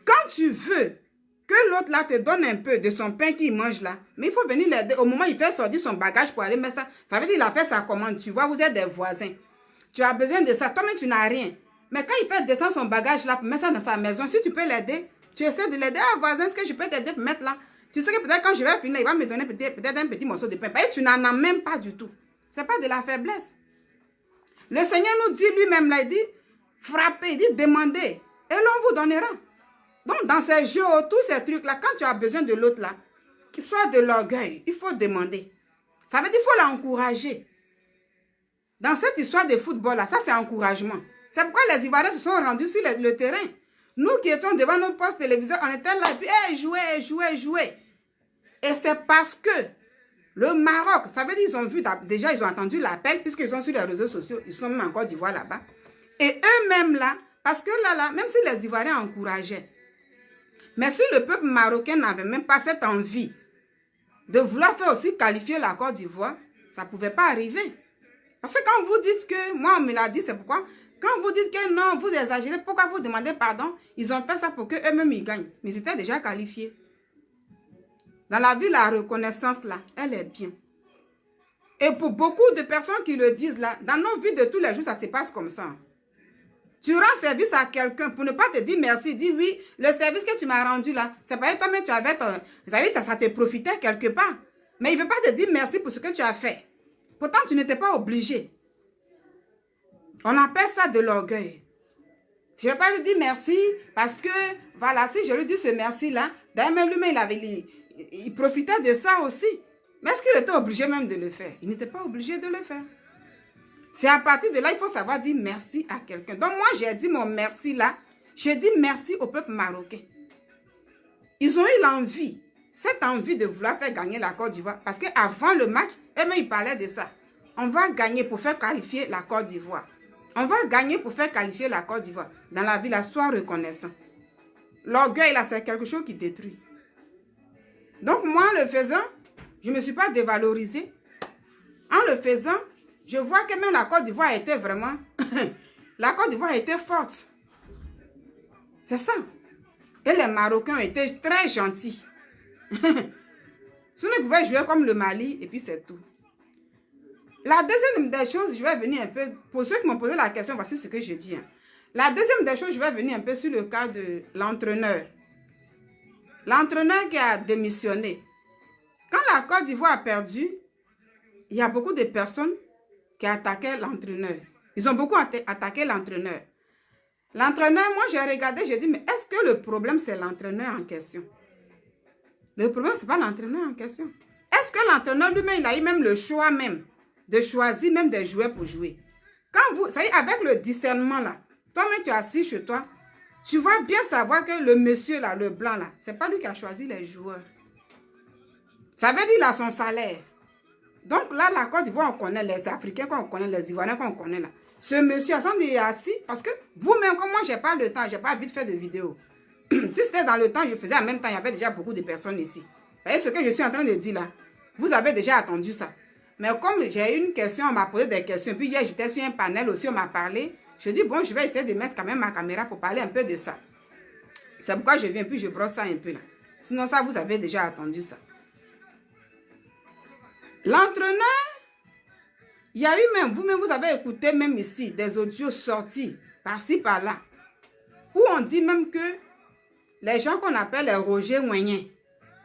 Quand tu veux que l'autre là te donne un peu de son pain qu'il mange là, mais il faut venir l'aider. Au moment où il fait sortir son bagage pour aller mettre ça, ça veut dire qu'il a fait sa commande. Tu vois, vous êtes des voisins. Tu as besoin de ça. Toi-même, tu n'as rien. Mais quand il fait descendre son bagage là pour mettre ça dans sa maison, si tu peux l'aider, tu essaies de l'aider. Ah, voisin, est-ce que je peux t'aider pour mettre là? Tu sais que peut-être quand je vais finir, il va me donner peut-être un petit morceau de pain. Et tu n'en as même pas du tout. Ce n'est pas de la faiblesse. Le Seigneur nous dit lui-même là, il dit, frappez, il dit, demandez, et l'on vous donnera. Donc, dans ces jeux, tous ces trucs-là, quand tu as besoin de l'autre là, qu'il soit de l'orgueil, il faut demander. Ça veut dire qu'il faut l'encourager. Dans cette histoire de football là, ça c'est encouragement. C'est pourquoi les Ivoiriens se sont rendus sur le terrain. Nous qui étions devant nos postes téléviseurs, on était là et puis, hey, jouez. Et c'est parce que le Maroc, ça veut dire qu'ils ont vu, déjà ils ont entendu l'appel, puisqu'ils sont sur les réseaux sociaux, ils sont même en Côte d'Ivoire là-bas. Et eux-mêmes là, parce que là, même si les Ivoiriens encourageaient, mais si le peuple marocain n'avait même pas cette envie de vouloir faire aussi qualifier la Côte d'Ivoire, ça ne pouvait pas arriver. Parce que quand vous dites que, moi on me l'a dit, c'est pourquoi, quand vous dites que non, vous exagérez, pourquoi vous demandez pardon? Ils ont fait ça pour qu'eux-mêmes ils gagnent. Mais ils étaient déjà qualifiés. Dans la vie, la reconnaissance là, elle est bien. Et pour beaucoup de personnes qui le disent là, dans nos vies de tous les jours, ça se passe comme ça. Tu rends service à quelqu'un pour ne pas te dire merci. Dis oui, le service que tu m'as rendu là, c'est pas toi, mais tu avais ça te profitait quelque part. Mais il ne veut pas te dire merci pour ce que tu as fait. Pourtant, tu n'étais pas obligé. On appelle ça de l'orgueil. Je ne vais pas lui dire merci parce que, voilà, si je lui dis ce merci-là, d'ailleurs, même lui-même, il profitait de ça aussi. Mais est-ce qu'il était obligé même de le faire? Il n'était pas obligé de le faire. C'est à partir de là, il faut savoir dire merci à quelqu'un. Donc moi, j'ai dit mon merci là. J'ai dit merci au peuple marocain. Ils ont eu l'envie, cette envie de vouloir faire gagner la Côte d'Ivoire. Parce qu'avant le match, eux-mêmes, ils parlaient de ça. On va gagner pour faire qualifier la Côte d'Ivoire. On va gagner pour faire qualifier la Côte d'Ivoire. Dans la vie, là, sois reconnaissant. L'orgueil, là, c'est quelque chose qui détruit. Donc moi, en le faisant, je ne me suis pas dévalorisée. En le faisant, je vois que même la Côte d'Ivoire était vraiment... la Côte d'Ivoire était forte. C'est ça. Et les Marocains étaient très gentils. Si on pouvait jouer comme le Mali, et puis c'est tout. La deuxième des choses, je vais venir un peu... Pour ceux qui m'ont posé la question, voici ce que je dis. La deuxième des choses, je vais venir un peu sur le cas de l'entraîneur. L'entraîneur qui a démissionné. Quand la Côte d'Ivoire a perdu, il y a beaucoup de personnes qui attaquaient l'entraîneur. Ils ont beaucoup attaqué l'entraîneur. L'entraîneur, moi j'ai regardé, j'ai dit, mais est-ce que le problème c'est l'entraîneur en question? Le problème, ce n'est pas l'entraîneur en question. Est-ce que l'entraîneur lui-même, il a eu même le choix même de choisir même des joueurs pour jouer? Quand vous, ça y est, avec le discernement là, toi-même tu es assis chez toi, tu vas bien savoir que le monsieur là, le blanc là, ce n'est pas lui qui a choisi les joueurs. Ça veut dire qu'il a son salaire. Donc là, la Côte d'Ivoire, on connaît les Africains, on connaît les Ivoiriens, on connaît là. Ce monsieur, il est assis parce que vous-même, comme moi, je n'ai pas le temps, je n'ai pas envie de faire de vidéos. Si c'était dans le temps, je faisais en même temps, il y avait déjà beaucoup de personnes ici. Vous voyez ce que je suis en train de dire là? Vous avez déjà attendu ça. Mais comme j'ai eu une question, on m'a posé des questions. Puis hier, j'étais sur un panel aussi, on m'a parlé. Je dis, bon, je vais essayer de mettre quand même ma caméra pour parler un peu de ça. C'est pourquoi je viens, puis je brosse ça un peu là. Sinon, ça, vous avez déjà attendu ça. L'entraîneur, il y a eu même, vous-même, vous avez écouté même ici, des audios sortis, par-ci, par-là, où on dit même que les gens qu'on appelle les Roger Ouenien,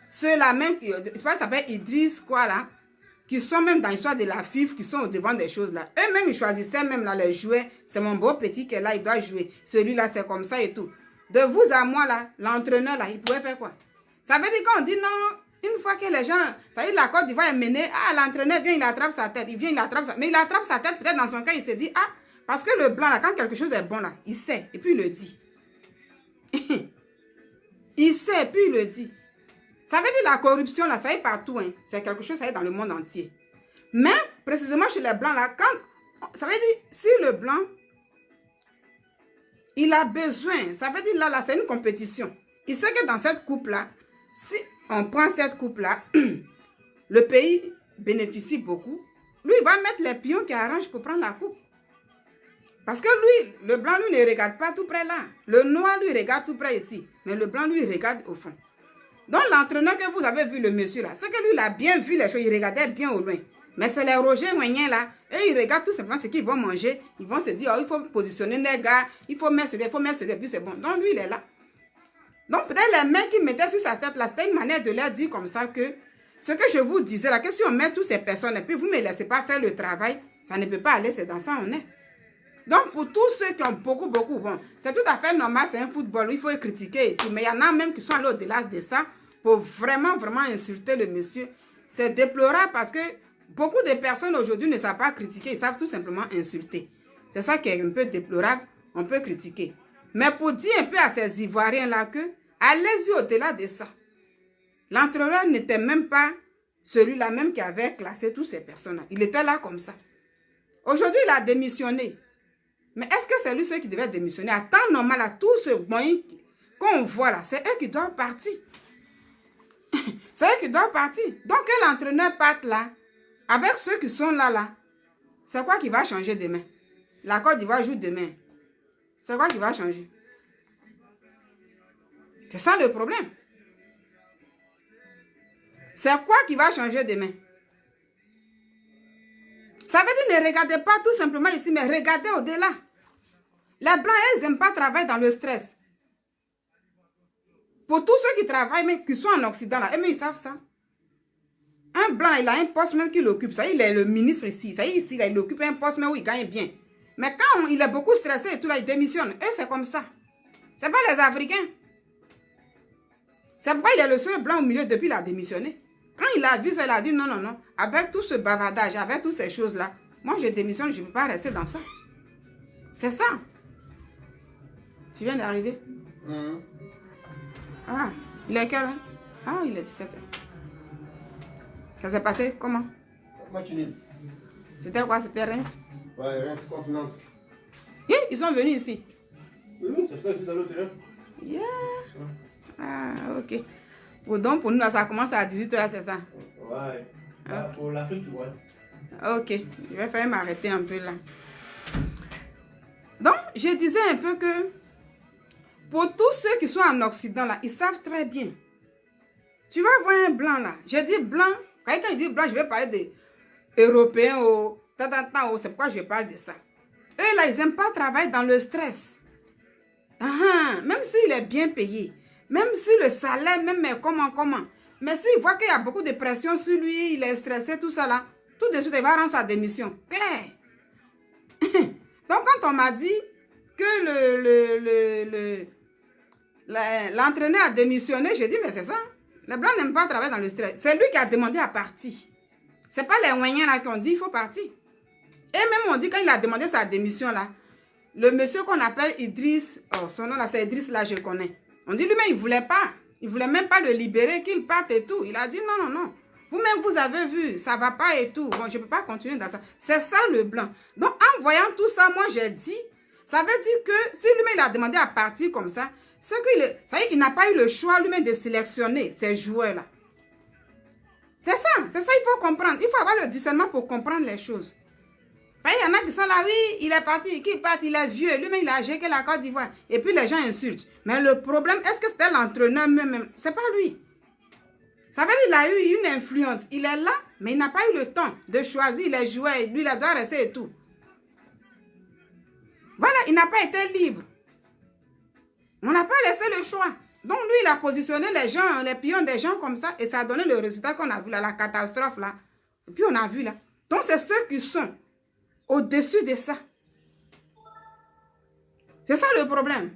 ceux-là même, je sais pas, ça s'appelle Idriss, quoi là, qui sont même dans l'histoire de la FIF, qui sont au devant des choses là. Eux-mêmes, ils choisissaient même là les jouets. C'est mon beau petit qui est là, il doit jouer. Celui-là, c'est comme ça et tout. De vous à moi là, l'entraîneur là, il pouvait faire quoi? Ça veut dire qu'on dit non. Une fois que les gens, ça veut dire la Côte d'Ivoire est menée, ah, l'entraîneur vient, il attrape sa tête, il vient, il attrape sa tête. Mais il attrape sa tête, peut-être dans son cas, il se dit, ah, parce que le blanc, là, quand quelque chose est bon, là, il sait, et puis il le dit. Il sait, et puis il le dit. Ça veut dire la corruption, là, ça y est partout, hein. C'est quelque chose, ça y est dans le monde entier. Mais, précisément chez les blancs, là, quand, ça veut dire, si le blanc, il a besoin, ça veut dire, là, c'est une compétition. Il sait que dans cette coupe-là, si on prend cette coupe-là, le pays bénéficie beaucoup. Lui, il va mettre les pions qui arrangent pour prendre la coupe. Parce que lui, le blanc, lui, ne regarde pas tout près là. Le noir, lui, regarde tout près ici. Mais le blanc, lui, regarde au fond. Donc, l'entraîneur que vous avez vu, le monsieur là, c'est que lui, il a bien vu les choses. Il regardait bien au loin. Mais c'est les Roger Ouenien là. Et ils regardent tout simplement ce qu'ils vont manger. Ils vont se dire, oh, il faut positionner les gars. Il faut mettre celui, il faut mettre celui. Et puis c'est bon. Donc, lui, il est là. Donc, peut-être les mecs qui mettaient sur sa tête là, c'était une manière de leur dire comme ça que ce que je vous disais là, que si on met toutes ces personnes et puis vous ne me laissez pas faire le travail, ça ne peut pas aller, c'est dans ça on est. Donc, pour tous ceux qui ont beaucoup, bon, c'est tout à fait normal, c'est un football, il faut critiquer et tout, mais il y en a même qui sont allés au-delà de ça pour vraiment insulter le monsieur. C'est déplorable parce que beaucoup de personnes aujourd'hui ne savent pas critiquer, ils savent tout simplement insulter. C'est ça qui est un peu déplorable, on peut critiquer. Mais pour dire un peu à ces Ivoiriens-là que, allez-y au-delà de ça. L'entraîneur n'était même pas celui-là même qui avait classé toutes ces personnes-là. Il était là comme ça. Aujourd'hui, il a démissionné. Mais est-ce que c'est lui ceux qui devait démissionner? À temps normal, à tout ce moyen qu'on voit là, c'est eux qui doivent partir. C'est eux qui doivent partir. Donc, que l'entraîneur parte là, Avec ceux qui sont là, c'est quoi qui va changer demain? La Côte d'Ivoire joue demain. C'est quoi qui va changer? C'est ça le problème. C'est quoi qui va changer demain? Ça veut dire ne regardez pas tout simplement ici, mais regardez au-delà. Les Blancs, ils n'aiment pas travailler dans le stress. Pour tous ceux qui travaillent, mais qui sont en Occident, là, mais ils savent ça. Un Blanc, il a un poste même qu'il occupe. Ça, il est le ministre ici. Ça, ici, là, il occupe un poste même où il gagne bien. Mais quand il est beaucoup stressé et tout, là, il démissionne. Eux, c'est comme ça. Ce n'est pas les Africains. C'est pourquoi il est le seul Blanc au milieu depuis qu'il a démissionné. Quand il a vu ça, il a dit non, non, non. Avec tout ce bavardage, avec toutes ces choses-là, moi, je démissionne, je ne peux pas rester dans ça. C'est ça. Tu viens d'arriver? Ah, il est quelle heure? Ah, il est 17h. Ça s'est passé comment?
Match nul.
C'était quoi? C'était Reims?
Ouais, Reims contre Nantes.
Yeah, ils sont venus ici.
Oui, c'est ça, c'est dans l'autre terrain.
Yeah. Ah, ok. Donc, pour nous, là, ça commence à 18h, c'est ça?
Ouais.
Okay.
Pour l'Afrique, ouais.
Ok, je vais faire m'arrêter un peu là. Donc, je disais un peu que pour tous ceux qui sont en Occident, là, ils savent très bien. Tu vas voir un blanc là. Je dis blanc. Quand il dit blanc, je vais parler des Européens au c'est pourquoi je parle de ça. Eux là, ils n'aiment pas travailler dans le stress. Même s'il est bien payé, même si le salaire, même mais comment. Mais s'il voit qu'il y a beaucoup de pression sur lui, il est stressé, tout ça là, tout de suite, il va rendre sa démission. Claire. Donc, quand on m'a dit que l'entraîneur a démissionné, j'ai dit, mais c'est ça. Les Blancs n'aiment pas travailler dans le stress. C'est lui qui a demandé à partir. Ce n'est pas les Ouïens là qui ont dit, il faut partir. Et même on dit, quand il a demandé sa démission là, le monsieur qu'on appelle Idriss, son nom là, c'est Idriss là, je le connais. On dit lui-même, il ne voulait pas. Il ne voulait même pas le libérer, qu'il parte et tout. Il a dit, non, non, non. Vous-même, vous avez vu, ça ne va pas et tout. Bon, je ne peux pas continuer dans ça. C'est ça le blanc. Donc, en voyant tout ça, moi, j'ai dit, ça veut dire que si lui-même, il a demandé à partir comme ça, ça veut dire qu'il n'a pas eu le choix lui-même de sélectionner ces joueurs-là. C'est ça, il faut comprendre. Il faut avoir le discernement pour comprendre les choses. Il y en a qui sont là, oui, il est parti, qui part, il est vieux, lui-même il a géré la Côte d'Ivoire. Et puis les gens insultent. Mais le problème, est-ce que c'était l'entraîneur même? C'est pas lui. Ça veut dire qu'il a eu une influence. Il est là, mais il n'a pas eu le temps de choisir les joueurs. Lui, il doit rester et tout. Voilà, il n'a pas été libre. On n'a pas laissé le choix. Donc lui, il a positionné les gens, les pions des gens comme ça. Et ça a donné le résultat qu'on a vu là, la catastrophe là. Et puis on a vu là. Donc c'est ceux qui sont au-dessus de ça. C'est ça le problème.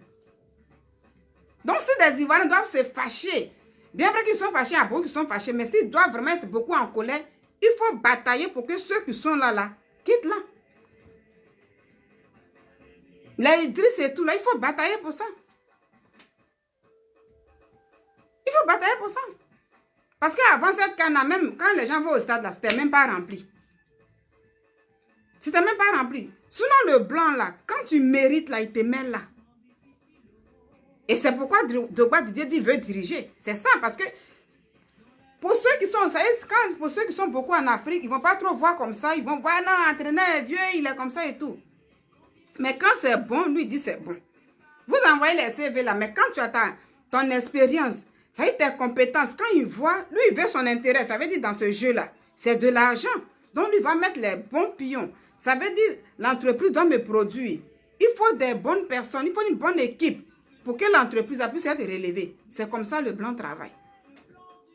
Donc si des Ivoiriens doivent se fâcher, bien vrai qu'ils sont fâchés, il y a beaucoup qui sont fâchés, mais s'ils doivent vraiment être beaucoup en colère, il faut batailler pour que ceux qui sont là, quittent là. Les Idriss et tout là, il faut batailler pour ça. Il faut batailler pour ça. Parce qu'avant cette canne, même quand les gens vont au stade là, c'était même pas rempli. C'était même pas rempli. Sinon le blanc là, quand tu mérites là, il te met là. Et c'est pourquoi Drogba Didier dit veut diriger. C'est ça, parce que pour ceux qui sont, pour ceux qui sont beaucoup en Afrique, ils ne vont pas trop voir comme ça. Ils vont voir, non, entraîneur est vieux, il est comme ça et tout. Mais quand c'est bon, lui dit c'est bon. Vous envoyez les CV là, mais quand tu as ton expérience, ça veut dire tes compétences, quand il voit, lui il veut son intérêt, ça veut dire dans ce jeu-là, c'est de l'argent. Donc lui va mettre les bons pions. Ça veut dire l'entreprise doit me produire. Il faut des bonnes personnes, il faut une bonne équipe pour que l'entreprise puisse être relevée. C'est comme ça le blanc travaille.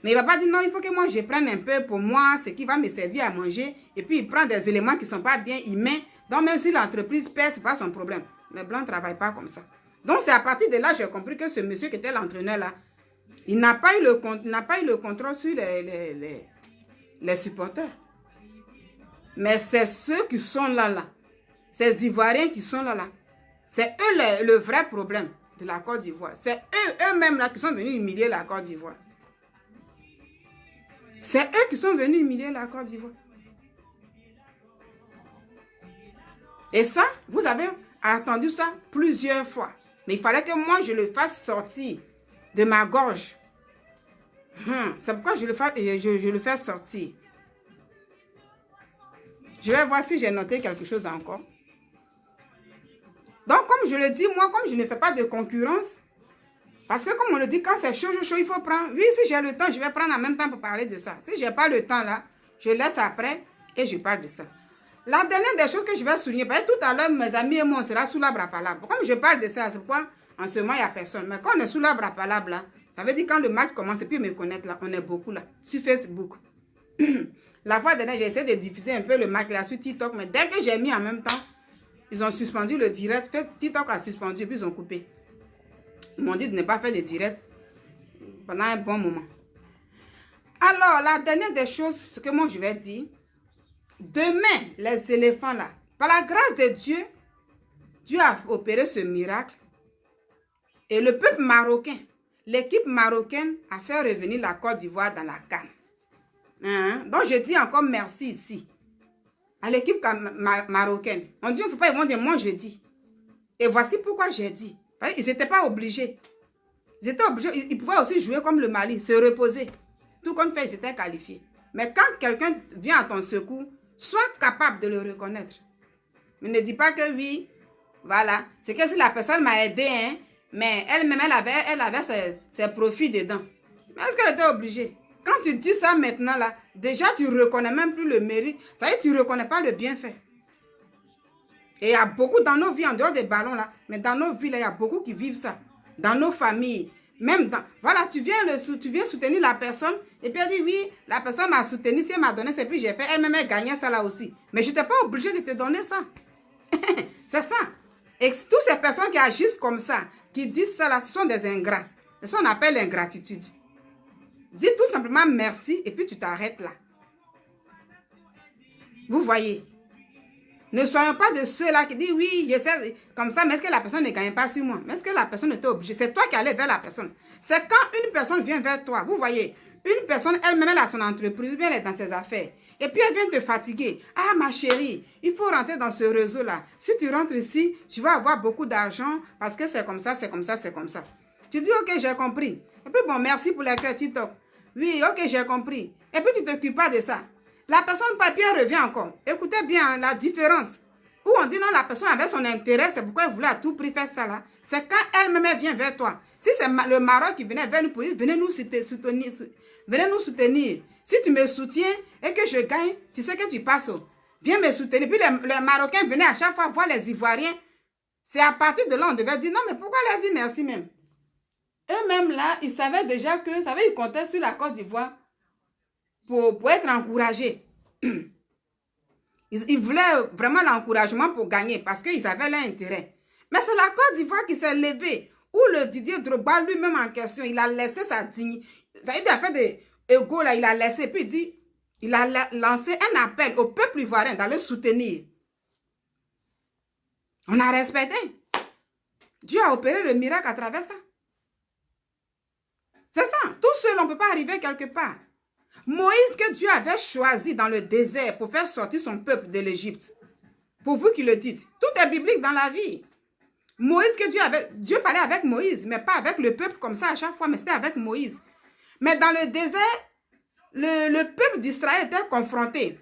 Mais il ne va pas dire non, il faut que moi je prenne un peu pour moi, ce qui va me servir à manger. Et puis il prend des éléments qui ne sont pas bien, il met. Donc même si l'entreprise perd, ce n'est pas son problème. Le blanc ne travaille pas comme ça. Donc c'est à partir de là que j'ai compris que ce monsieur qui était l'entraîneur là, il n'a pas eu le contrôle sur les supporters. Mais c'est ceux qui sont là, ces Ivoiriens qui sont là, c'est eux le vrai problème de la Côte d'Ivoire. C'est eux-mêmes là qui sont venus humilier la Côte d'Ivoire. C'est eux qui sont venus humilier la Côte d'Ivoire. Et ça, vous avez entendu ça plusieurs fois. Mais il fallait que moi je le fasse sortir de ma gorge. C'est pourquoi je le fais sortir. Je vais voir si j'ai noté quelque chose encore. Donc, comme je le dis, moi, comme je ne fais pas de concurrence, parce que comme on le dit, quand c'est chaud, il faut prendre. Oui, si j'ai le temps, je vais prendre en même temps pour parler de ça. Si je n'ai pas le temps là, je laisse après et je parle de ça. La dernière des choses que je vais souligner, parce que tout à l'heure, mes amis et moi, on sera sous l'arbre à palabre. Comme je parle de ça, c'est pourquoi en ce moment, il n'y a personne. Mais quand on est sous l'arbre à palabre là, ça veut dire quand le match commence et puis me connaître là, on est beaucoup là, sur Facebook. La fois dernière, j'ai essayé de diffuser un peu le match là sur TikTok, mais dès que j'ai mis en même temps, ils ont suspendu le direct. TikTok a suspendu et puis ils ont coupé. Ils m'ont dit de ne pas faire de direct pendant un bon moment. Alors, la dernière des choses, ce que moi je vais dire, demain, les éléphants là, par la grâce de Dieu, Dieu a opéré ce miracle. Et le peuple marocain, l'équipe marocaine a fait revenir la Côte d'Ivoire dans la CAN. Donc, je dis encore merci ici à l'équipe marocaine. On dit, il ne faut pas, ils vont dire, moi je dis. Et voici pourquoi j'ai dit. Ils n'étaient pas obligés. Ils étaient obligés, ils pouvaient aussi jouer comme le Mali, se reposer. Tout compte fait, ils s'étaient qualifiés. Mais quand quelqu'un vient à ton secours, sois capable de le reconnaître. Mais ne dis pas que oui, voilà. C'est que si la personne m'a aidé, hein, mais elle-même, elle avait ses profits dedans. Mais est-ce qu'elle était obligée? Quand tu dis ça maintenant, là, déjà, tu ne reconnais même plus le mérite. Ça veut dire que tu ne reconnais pas le bienfait. Et il y a beaucoup dans nos vies, en dehors des ballons, là, mais dans nos vies, là, il y a beaucoup qui vivent ça. Dans nos familles. Même dans... Voilà, tu viens soutenir la personne, et puis elle dit, oui, la personne m'a soutenu, si elle m'a donné, c'est plus j'ai fait, elle-même, elle gagnait ça là aussi. Mais je n'étais pas obligée de te donner ça. C'est ça. Et toutes ces personnes qui agissent comme ça, qui disent ça là, ce sont des ingrats. C'est ça qu'on appelle l'ingratitude. Dis tout simplement merci, et puis tu t'arrêtes là. Vous voyez? Ne soyons pas de ceux-là qui disent, oui, j'essaie comme ça, mais est-ce que la personne ne gagne pas sur moi? Mais est-ce que la personne était obligée? C'est toi qui allais vers la personne. C'est quand une personne vient vers toi, vous voyez, une personne, elle-même, elle a son entreprise, bien elle est dans ses affaires. Et puis elle vient te fatiguer. Ah, ma chérie, il faut rentrer dans ce réseau-là. Si tu rentres ici, tu vas avoir beaucoup d'argent parce que c'est comme ça, c'est comme ça, c'est comme ça. Tu dis, ok, j'ai compris. Et puis bon, merci pour les cœurs TikTok. Oui, ok, j'ai compris. Et puis tu ne t'occupes pas de ça. La personne papier revient encore. Écoutez bien hein, la différence. Où on dit non, la personne avait son intérêt, c'est pourquoi elle voulait à tout prix faire ça là. C'est quand elle-même vient vers toi. Si c'est le Maroc qui venait vers nous pour dire, venez nous soutenir. Venez nous soutenir. Si tu me soutiens et que je gagne, tu sais que tu passes. Viens me soutenir. Puis les Marocains venaient à chaque fois voir les Ivoiriens. C'est à partir de là, on devait dire non, mais pourquoi leur dire merci même? Eux-mêmes là, ils savaient déjà que, ils comptaient sur la Côte d'Ivoire pour être encouragés. Ils voulaient vraiment l'encouragement pour gagner parce qu'ils avaient leur intérêt. Mais c'est la Côte d'Ivoire qui s'est levée, où le Didier Drogba lui-même en question, il a laissé sa dignité. Ça a été affaire d'égo là, il a laissé, puis il dit, il a lancé un appel au peuple ivoirien d'aller soutenir. On a respecté. Dieu a opéré le miracle à travers ça. C'est ça. Tout seul, on ne peut pas arriver quelque part. Moïse que Dieu avait choisi dans le désert pour faire sortir son peuple de l'Égypte. Pour vous qui le dites, tout est biblique dans la vie. Moïse que Dieu parlait avec Moïse, mais pas avec le peuple comme ça à chaque fois, mais c'était avec Moïse. Mais dans le désert, le peuple d'Israël était confronté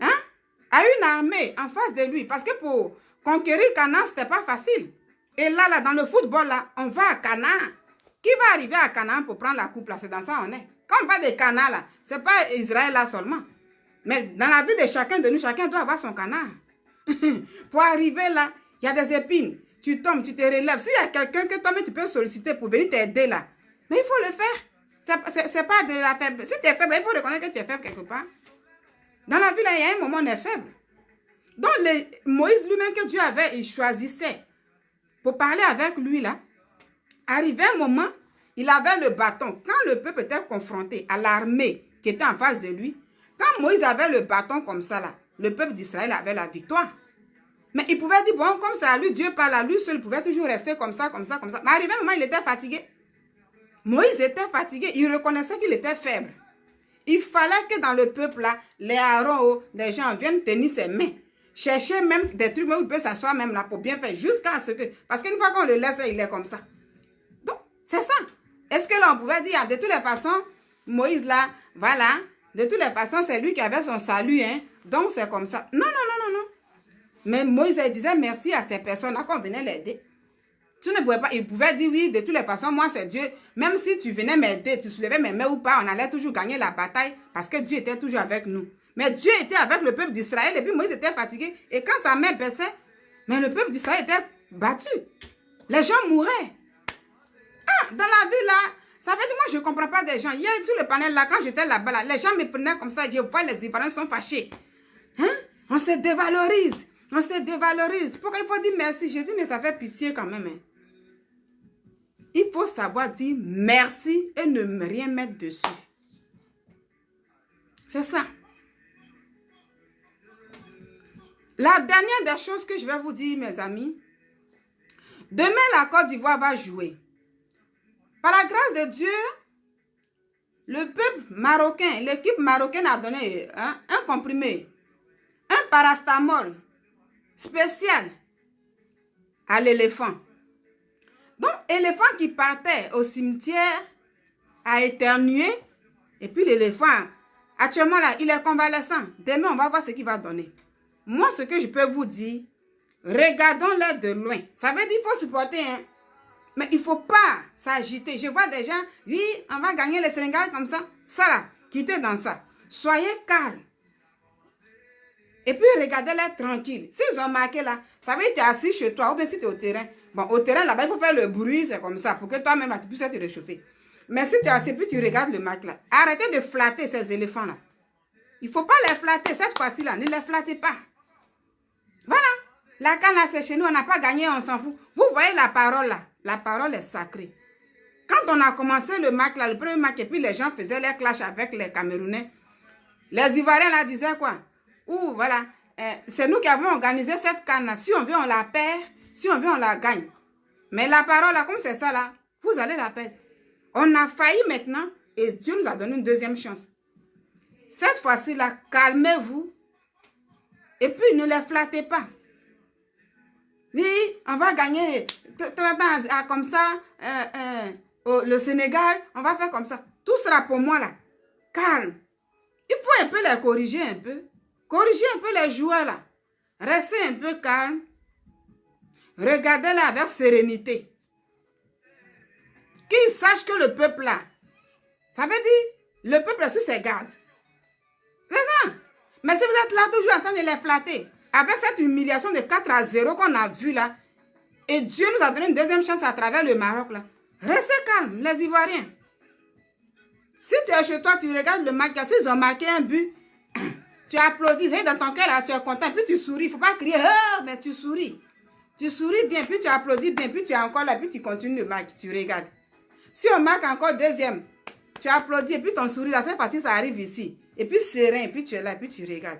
à une armée en face de lui. Parce que pour conquérir Canaan, ce n'était pas facile. Et là, dans le football, là, on va à Canaan. Qui va arriver à Canaan pour prendre la coupe là? C'est dans ça on est. Quand on va de Canaan là, ce n'est pas Israël là seulement. Mais dans la vie de chacun de nous, chacun doit avoir son Canaan. Pour arriver là, il y a des épines. Tu tombes, tu te relèves. S'il y a quelqu'un que toi-même tu peux solliciter pour venir t'aider là, mais il faut le faire. C'est pas de la faiblesse. Si tu es faible, il faut reconnaître que tu es faible quelque part. Dans la vie là, il y a un moment où on est faible. Donc Moïse lui-même que Dieu il choisissait pour parler avec lui là, arrivé un moment, il avait le bâton. Quand le peuple était confronté à l'armée qui était en face de lui, quand Moïse avait le bâton comme ça là, le peuple d'Israël avait la victoire. Mais il pouvait dire, bon, comme ça à lui, Dieu parle à lui seul, il pouvait toujours rester comme ça, comme ça, comme ça. Mais arrivé un moment, il était fatigué. Moïse était fatigué, il reconnaissait qu'il était faible. Il fallait que dans le peuple là, les Aaron, les gens viennent tenir ses mains. Chercher même des trucs où il peut s'asseoir même là pour bien faire, jusqu'à ce que... Parce qu'une fois qu'on le laisse, il est comme ça. Donc, c'est ça. Est-ce que là, on pouvait dire, de toutes les façons, Moïse là, voilà, De toutes les façons, c'est lui qui avait son salut, hein. Donc, c'est comme ça. Non, non, non, non, non. Mais Moïse disait merci à ces personnes-là qu'on venait l'aider. Tu ne pouvais pas, il pouvait dire oui, de toutes les façons, moi c'est Dieu. Même si tu venais m'aider, tu soulevais mes mains ou pas, on allait toujours gagner la bataille parce que Dieu était toujours avec nous. Mais Dieu était avec le peuple d'Israël et puis Moïse était fatigué. Et quand sa main baissait, mais le peuple d'Israël était battu. Les gens mouraient. Ah, dans la vie là, ça veut dire moi je ne comprends pas des gens. Hier sur le panel là, quand j'étais là-bas, là, les gens me prenaient comme ça, je vois les Ivoiriens sont fâchés. Hein? On se dévalorise. On se dévalorise. Pourquoi il faut dire merci? Je dis mais ça fait pitié quand même. Hein? Il faut savoir dire merci et ne rien mettre dessus. C'est ça. La dernière des choses que je vais vous dire, mes amis, demain la Côte d'Ivoire va jouer. Par la grâce de Dieu, le peuple marocain, l'équipe marocaine a donné un comprimé, un parastamol spécial à l'éléphant. Donc, l'éléphant qui partait au cimetière a éternué. Et puis l'éléphant, actuellement là, il est convalescent. Demain, on va voir ce qu'il va donner. Moi, ce que je peux vous dire, regardons-le de loin. Ça veut dire qu'il faut supporter, hein. Mais il ne faut pas s'agiter. Je vois des gens, oui, on va gagner le Sénégal comme ça. Ça là, quittez dans ça. Soyez calme. Et puis, regardez-les tranquille. S'ils ont marqué là, ça veut dire que tu es assis chez toi ou bien si tu es au terrain. Bon, au terrain là-bas, il faut faire le bruit, c'est comme ça, pour que toi-même là, tu puisses te réchauffer. Mais si tu es assis, puis tu regardes le match là, arrêtez de flatter ces éléphants là. Il ne faut pas les flatter cette fois-ci là, ne les flattez pas. Voilà. La canne là, c'est chez nous, on n'a pas gagné, on s'en fout. Vous voyez la parole là, la parole est sacrée. Quand on a commencé le match là, le premier match, et puis les gens faisaient les clashs avec les Camerounais, les Ivoiriens là disaient quoi? Ouh, voilà, c'est nous qui avons organisé cette canne là. Si on veut, on la perd. Si on veut, on la gagne. Mais la parole là, comme c'est ça là, vous allez la perdre. On a failli maintenant et Dieu nous a donné une deuxième chance. Cette fois-ci là, calmez-vous. Et puis, ne les flattez pas. Oui, on va gagner comme ça, le Sénégal, on va faire comme ça. Tout sera pour moi là. Calme. Il faut un peu les corriger un peu. Corriger un peu les joueurs là. Restez un peu calme. Regardez-la avec sérénité. Qu'ils sachent que le peuple là, ça veut dire, le peuple est sous ses gardes. C'est ça. Mais si vous êtes là toujours en train de les flatter, avec cette humiliation de 4-0 qu'on a vue là, et Dieu nous a donné une deuxième chance à travers le Maroc là, restez calmes, les Ivoiriens. Si tu es chez toi, tu regardes le match, s'ils ont marqué un but, tu applaudis, dans ton cœur là, tu es content, puis tu souris. Il ne faut pas crier, oh, mais tu souris. Tu souris bien, puis tu applaudis bien, puis tu es encore là, puis tu continues le match, tu regardes. Si on marque encore deuxième, tu applaudis, et puis ton sourire là, cette fois-ci, ça arrive ici. Et puis serein, et puis tu es là, et puis tu regardes.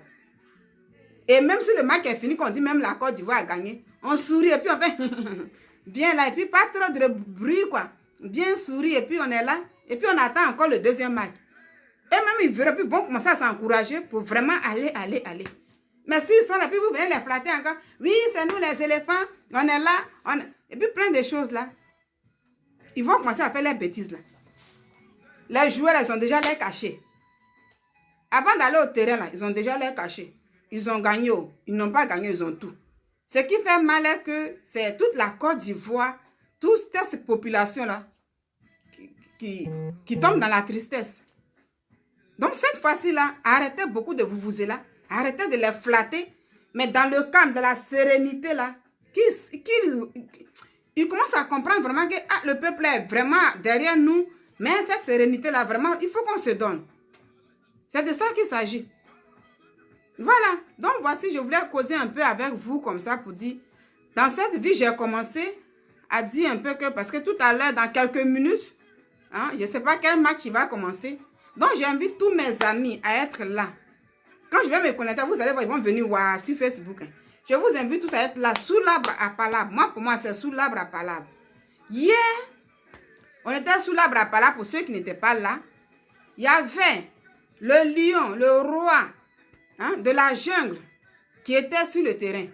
Et même si le match est fini, qu'on dit même la Côte d'Ivoire a gagné, on sourit, et puis on fait bien là, et puis pas trop de bruit, quoi. Bien sourire, et puis on est là, et puis on attend encore le deuxième match. Et même ils verront, puis vont commencer à s'encourager pour vraiment aller. Mais s'ils sont là, puis vous venez les flatter encore. Oui, c'est nous les éléphants, on est là. Et puis plein de choses là. Ils vont commencer à faire les bêtises là. Les joueurs, ils ont déjà les cachés. Avant d'aller au terrain là, ils ont déjà les cachés. Ils ont gagné, ils n'ont pas gagné, ils ont tout. Ce qui fait mal est que c'est toute la Côte d'Ivoire, toute cette population là, qui tombe dans la tristesse. Donc cette fois-ci là, arrêtez beaucoup de vous là. Arrêtez de les flatter, mais dans le calme, de la sérénité là, ils commencent à comprendre vraiment que le peuple est vraiment derrière nous, mais cette sérénité là, vraiment, il faut qu'on se donne. C'est de ça qu'il s'agit. Voilà, donc voici, je voulais causer un peu avec vous comme ça pour dire, dans cette vie, j'ai commencé à dire un peu que, parce que tout à l'heure, dans quelques minutes, hein, je ne sais pas quel match il va commencer, donc j'invite tous mes amis à être là. Quand je vais me connecter, vous allez voir, ils vont venir voir sur Facebook. Hein. Je vous invite tous à être là, sous l'arbre à palabre. Moi, pour moi, c'est sous l'arbre à palabre. Hier, on était sous l'arbre à palabre, pour ceux qui n'étaient pas là. Il y avait le lion, le roi de la jungle qui était sur le terrain.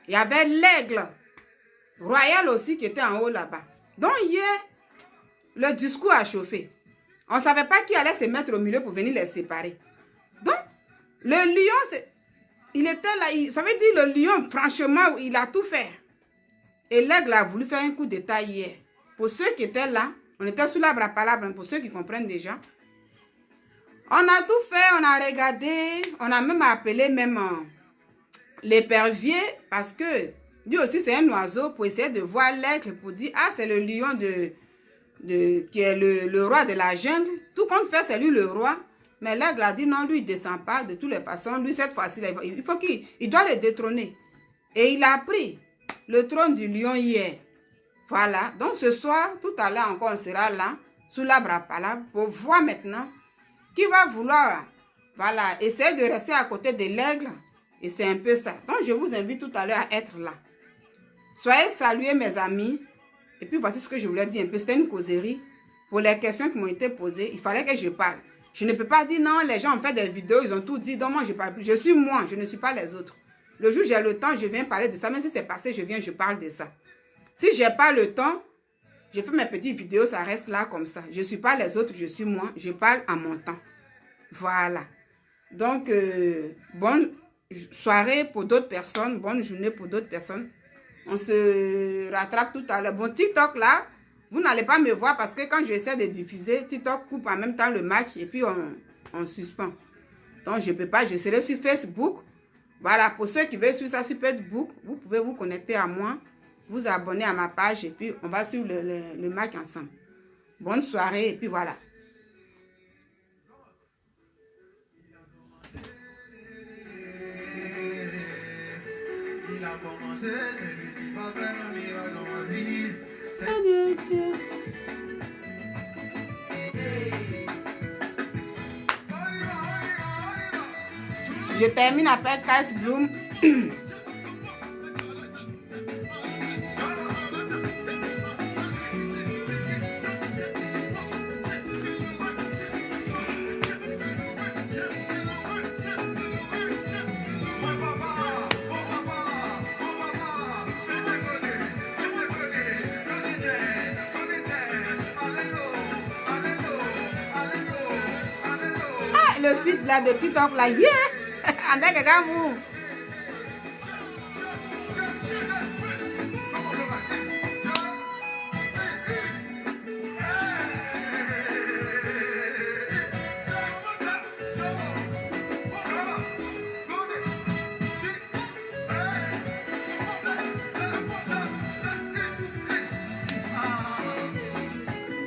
Il y avait l'aigle royal aussi qui était en haut là-bas. Donc hier, le discours a chauffé. On ne savait pas qui allait se mettre au milieu pour venir les séparer. Donc, le lion, il était là. Ça veut dire le lion, franchement, il a tout fait. Et l'aigle a voulu faire un coup d'état hier. Pour ceux qui étaient là, on était sous l'arbre à palabre, pour ceux qui comprennent déjà. On a tout fait, on a regardé, on a même appelé l'épervier parce que lui aussi c'est un oiseau pour essayer de voir l'aigle pour dire ah c'est le lion qui est le roi de la jungle. Tout compte fait c'est lui le roi. Mais l'aigle a dit non, lui il ne descend pas de toutes les façons. Lui cette fois-ci il faut qu'il doit le détrôner. Et il a pris le trône du lion hier. Voilà, donc ce soir, tout à l'heure encore on sera là, sous l'arbre à palabre pour voir maintenant qui va vouloir, voilà, essayer de rester à côté de l'aigle. Et c'est un peu ça. Donc, je vous invite tout à l'heure à être là. Soyez salués, mes amis. Et puis, voici ce que je voulais dire un peu. C'était une causerie. Pour les questions qui m'ont été posées, il fallait que je parle. Je ne peux pas dire non, les gens ont fait des vidéos, ils ont tout dit. Donc, moi, je parle plus. Je suis moi, je ne suis pas les autres. Le jour où j'ai le temps, je viens parler de ça. Même si c'est passé, je parle de ça. Si je n'ai pas le temps, je fais mes petites vidéos, ça reste là comme ça. Je ne suis pas les autres, je suis moi. Je parle à mon temps. Voilà. Donc, bonne soirée pour d'autres personnes. Bonne journée pour d'autres personnes. On se rattrape tout à l'heure. Bon, TikTok là, vous n'allez pas me voir parce que quand j'essaie de diffuser, TikTok coupe en même temps le match et puis on suspend. Donc, je ne peux pas. Je serai sur Facebook. Voilà. Pour ceux qui veulent suivre ça sur Facebook, vous pouvez vous connecter à moi, vous abonner à ma page et puis on va suivre le match ensemble. Bonne soirée et puis voilà.
Il a commencé, c'est lui qui va faire un miracle dans ma vie.
Je termine avec Cass Bloom. Le feed là de TikTok là, yeah! André Gagamou.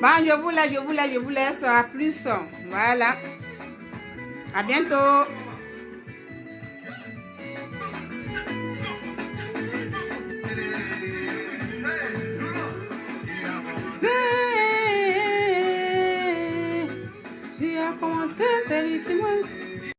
Bon, je vous laisse à plus. Voilà. À bientôt. Tu as commencé, c'est lui qui m'a...